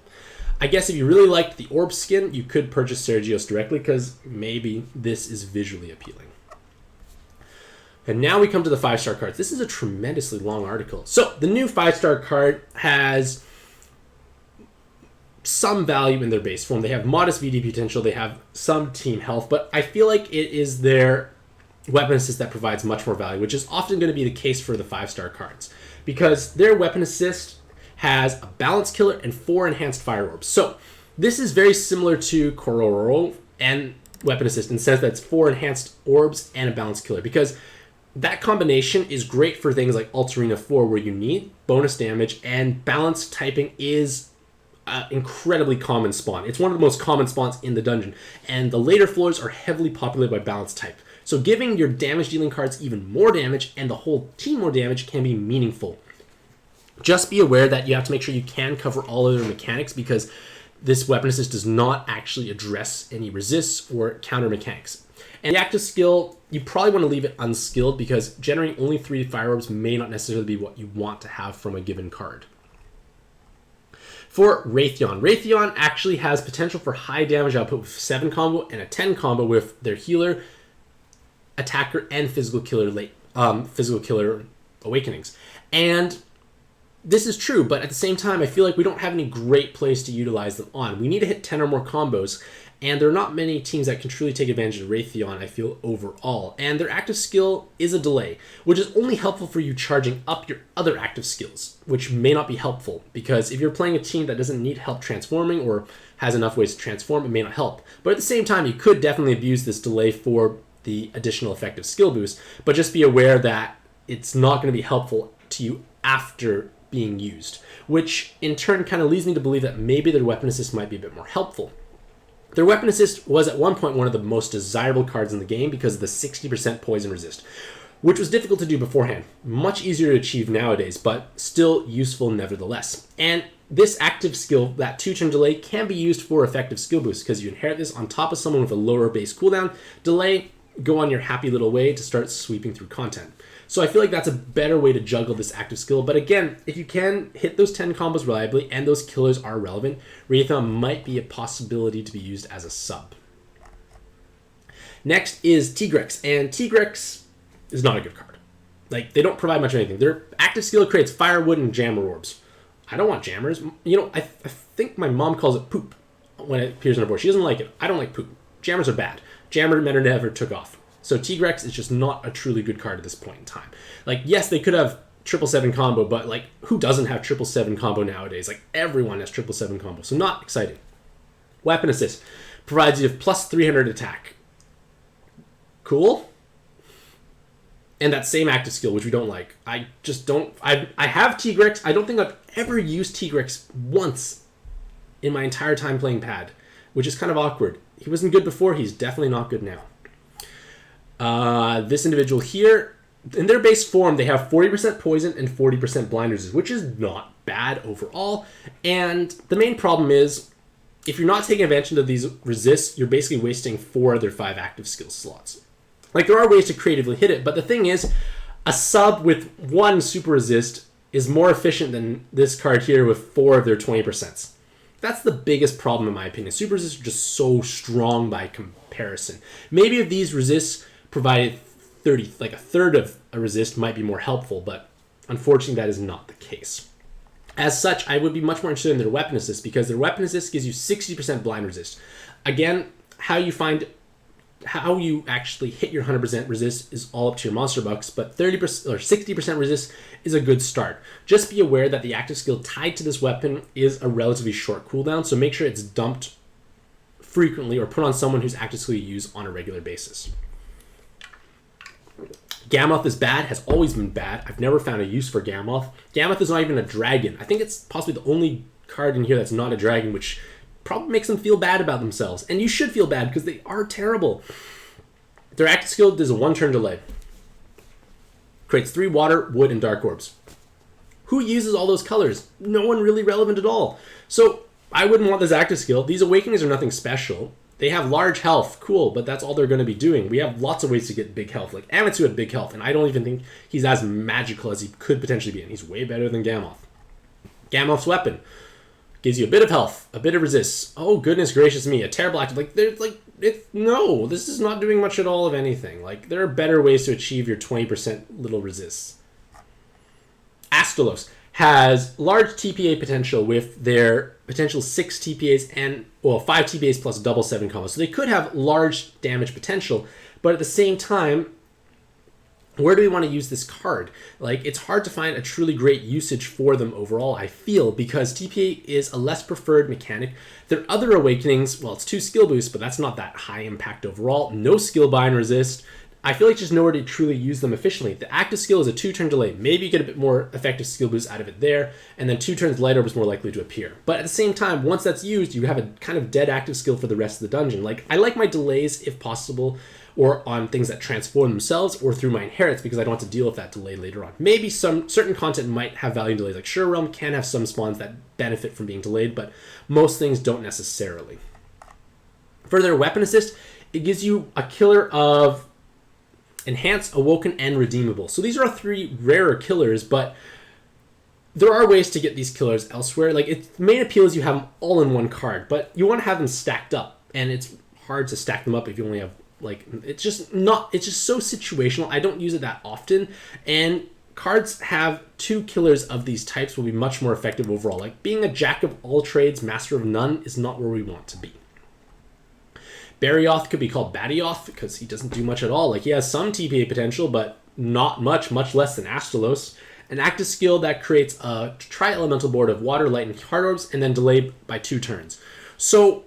I guess if you really liked the orb skin, you could purchase Seregios directly because maybe this is visually appealing. And now we come to the 5-star cards. This is a tremendously long article. So the new 5-star card has some value in their base form. They have modest VD potential, they have some team health, but I feel like it is their weapon assist that provides much more value, which is often going to be the case for the 5-star cards, because their weapon assist has a balance killer and 4 enhanced fire orbs. So This is very similar to Kororo and Weapon Assist in the sense that it's 4 enhanced orbs and a balanced killer, because that combination is great for things like Altarina 4 where you need bonus damage, and balanced typing is incredibly common spawn. It's one of the most common spawns in the dungeon, and the later floors are heavily populated by balanced type. So giving your damage dealing cards even more damage and the whole team more damage can be meaningful. Just be aware that you have to make sure you can cover all other mechanics, because this Weapon Assist does not actually address any resists or counter mechanics. And the active skill, you probably want to leave it unskilled, because generating only 3 fire orbs may not necessarily be what you want to have from a given card. For Rathian, Rathian actually has potential for high damage output with 7 combo and a 10 combo with their healer, attacker, and physical killer awakenings. And this is true, but at the same time, I feel like we don't have any great place to utilize them on. We need to hit 10 or more combos, and there are not many teams that can truly take advantage of Rathian, I feel, overall. And their active skill is a delay, which is only helpful for you charging up your other active skills, which may not be helpful, because if you're playing a team that doesn't need help transforming or has enough ways to transform, it may not help. But at the same time, you could definitely abuse this delay for the additional effective skill boost, but just be aware that it's not going to be helpful to you after being used, which in turn kind of leads me to believe that maybe their Weapon Assist might be a bit more helpful. Their Weapon Assist was at one point one of the most desirable cards in the game because of the 60% poison resist, which was difficult to do beforehand. Much easier to achieve nowadays, but still useful nevertheless. And this active skill, that 2-turn delay, can be used for effective skill boosts, because you inherit this on top of someone with a lower base cooldown. Delay, go on your happy little way to start sweeping through content. So I feel like that's a better way to juggle this active skill. But again, if you can hit those 10 combos reliably and those killers are relevant, Rathian might be a possibility to be used as a sub. Next is Tigrex, and Tigrex is not a good card. Like, they don't provide much of anything. Their active skill creates firewood and jammer orbs. I don't want jammers. You know, I think my mom calls it poop when it appears on her board. She doesn't like it. I don't like poop. Jammers are bad. Jammer meta never took off. So Tigrex is just not a truly good card at this point in time. Like, yes, they could have 777 combo, but like, who doesn't have 777 combo nowadays? Like, everyone has 777 combo, so not exciting. Weapon Assist provides you with plus 300 attack. Cool. And that same active skill, which we don't like. I just don't. I have Tigrex. I don't think I've ever used Tigrex once in my entire time playing Pad, which is kind of awkward. He wasn't good before. He's definitely not good now. This individual here, in their base form, they have 40% poison and 40% blind resist, which is not bad overall. And the main problem is, if you're not taking advantage of these resists, you're basically wasting 4 of their 5 active skill slots. Like, there are ways to creatively hit it, but the thing is, a sub with 1 super resist is more efficient than this card here with 4 of their 20%. That's the biggest problem in my opinion. Super resists are just so strong by comparison. Maybe if these resists provided 30, like a third of a resist, might be more helpful, but unfortunately that is not the case. As such, I would be much more interested in their Weapon Assist, because their Weapon Assist gives you 60% blind resist. Again, how you actually hit your 100% resist is all up to your monster bucks, but 30% or 60% resist is a good start. Just be aware that the active skill tied to this weapon is a relatively short cooldown, so make sure it's dumped frequently or put on someone whose active skill you use on a regular basis. Gammoth is bad, has always been bad. I've never found a use for Gammoth. Gammoth is not even a dragon. I think it's possibly the only card in here that's not a dragon, which probably makes them feel bad about themselves. And you should feel bad, because they are terrible. Their active skill does a 1-turn delay. Creates 3 water, wood, and dark orbs. Who uses all those colors? No one really relevant at all. So I wouldn't want this active skill. These awakenings are nothing special. They have large health, cool, but that's all they're going to be doing. We have lots of ways to get big health. Like, Amatsu had big health, and I don't even think he's as magical as he could potentially be, and he's way better than Gammoth. Gammoth's weapon gives you a bit of health, a bit of resist. Oh, goodness gracious me, a terrible active. Like, there's like, no, this is not doing much at all of anything. Like, there are better ways to achieve your 20% little resists. Astalos has large TPA potential with their potential 6 TPAs and, 5 TPAs plus double 7 combos. So they could have large damage potential, but at the same time, where do we want to use this card? Like, it's hard to find a truly great usage for them overall, I feel, because TPA is a less preferred mechanic. Their other awakenings, well, it's 2 skill boosts, but that's not that high impact overall. No skill bind resist. I feel like just nowhere to truly use them efficiently. The active skill is a 2-turn delay. Maybe you get a bit more effective skill boost out of it there, and then 2 turns Light Orb is more likely to appear. But at the same time, once that's used, you have a kind of dead active skill for the rest of the dungeon. Like, I like my delays, if possible, or on things that transform themselves, or through my inherits, because I don't have to deal with that delay later on. Maybe some certain content might have value delays, like Sure Realm can have some spawns that benefit from being delayed, but most things don't necessarily. For their weapon assist, it gives you a killer of Enhance, Awoken, and Redeemable. So these are 3 rarer killers, but there are ways to get these killers elsewhere. Like, its main appeal is you have them all in one card, but you want to have them stacked up, and it's hard to stack them up if you only have, like, it's just so situational. I don't use it that often, and cards have 2 killers of these types will be much more effective overall. Like, being a jack of all trades, master of none is not where we want to be. Barioth could be called Badioth because he doesn't do much at all. Like, he has some TPA potential, but not much less than Astalos. An active skill that creates a tri-elemental board of water, light, and heart orbs, and then delayed by 2 turns. So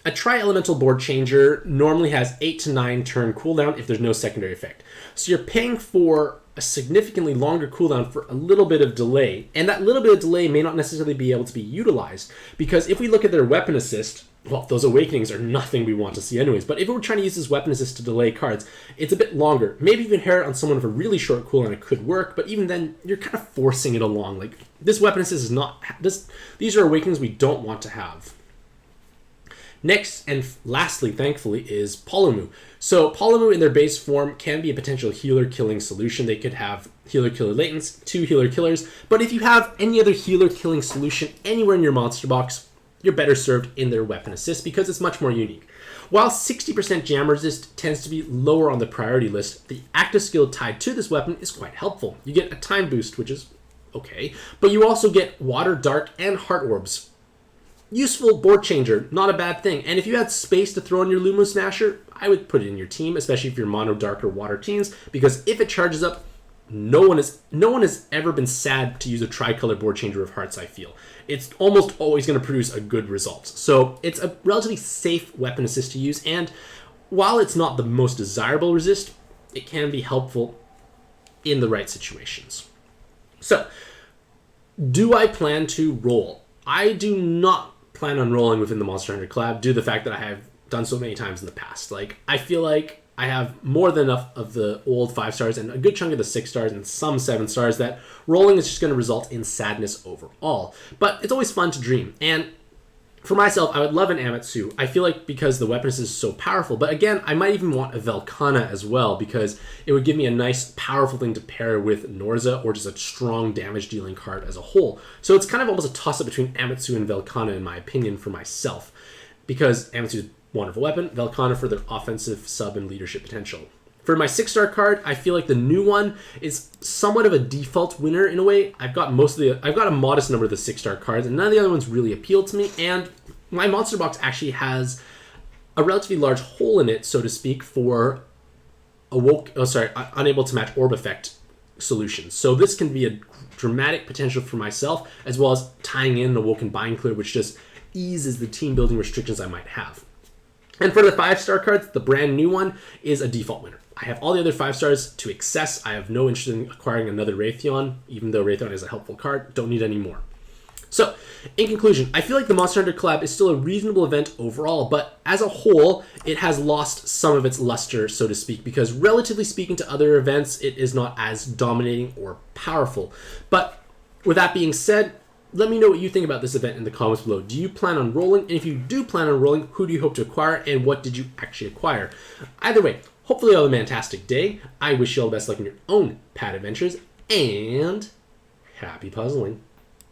a tri-elemental board changer normally has 8 to 9 turn cooldown if there's no secondary effect. So you're paying for a significantly longer cooldown for a little bit of delay, and that little bit of delay may not necessarily be able to be utilized, because if we look at their weapon assist, well, those awakenings are nothing we want to see anyways, but if we're trying to use this weapon assist to delay cards, it's a bit longer. Maybe even inherit on someone with a really short cooldown, it could work, but even then, you're kind of forcing it along. Like, this weapon assist is not... These are awakenings we don't want to have. Next, and lastly, thankfully, is Paolumu. So Paolumu in their base form can be a potential healer-killing solution. They could have healer-killer latents, 2 healer-killers, but if you have any other healer-killing solution anywhere in your monster box, you're better served in their weapon assist because it's much more unique. While 60% jam resist tends to be lower on the priority list, the active skill tied to this weapon is quite helpful. You get a time boost, which is okay, but you also get water, dark, and heart orbs. Useful board changer, not a bad thing. And if you had space to throw in your Lumo Smasher, I would put it in your team, especially if you're mono, dark, or water teams, because if it charges up, no one has ever been sad to use a tricolor board changer of hearts, I feel. It's almost always going to produce a good result. So it's a relatively safe weapon assist to use, and while it's not the most desirable resist, it can be helpful in the right situations. So, do I plan to roll? I do not plan on rolling within the Monster Hunter collab due to the fact that I have done so many times in the past. Like, I feel like I have more than enough of the old 5 stars and a good chunk of the 6 stars and some 7 stars that rolling is just going to result in sadness overall. But it's always fun to dream. And for myself, I would love an Amatsu. I feel like because the weapon is so powerful. But again, I might even want a Velkhana as well because it would give me a nice, powerful thing to pair with Norza or just a strong damage-dealing card as a whole. So it's kind of almost a toss-up between Amatsu and Velkhana in my opinion for myself. Because Amatsu is wonderful weapon, Velkhana for their offensive sub and leadership potential. For my 6-star card, I feel like the new one is somewhat of a default winner in a way. I've got a modest number of the 6-star cards, and none of the other ones really appeal to me. And my monster box actually has a relatively large hole in it, so to speak, for unable to match orb effect solutions. So this can be a dramatic potential for myself, as well as tying in the Awoken Bind Clear, which just eases the team building restrictions I might have. And for the 5-star cards, the brand new one is a default winner. I have all the other 5 stars to excess. I have no interest in acquiring another Rathian, even though Rathian is a helpful card. Don't need any more. So, in conclusion, I feel like the Monster Hunter Collab is still a reasonable event overall, but as a whole, it has lost some of its luster, so to speak, because relatively speaking to other events, it is not as dominating or powerful. But with that being said, let me know what you think about this event in the comments below. Do you plan on rolling? And if you do plan on rolling, who do you hope to acquire, and what did you actually acquire? Either way, hopefully you have a fantastic day. I wish you all the best luck in your own pad adventures, and happy puzzling.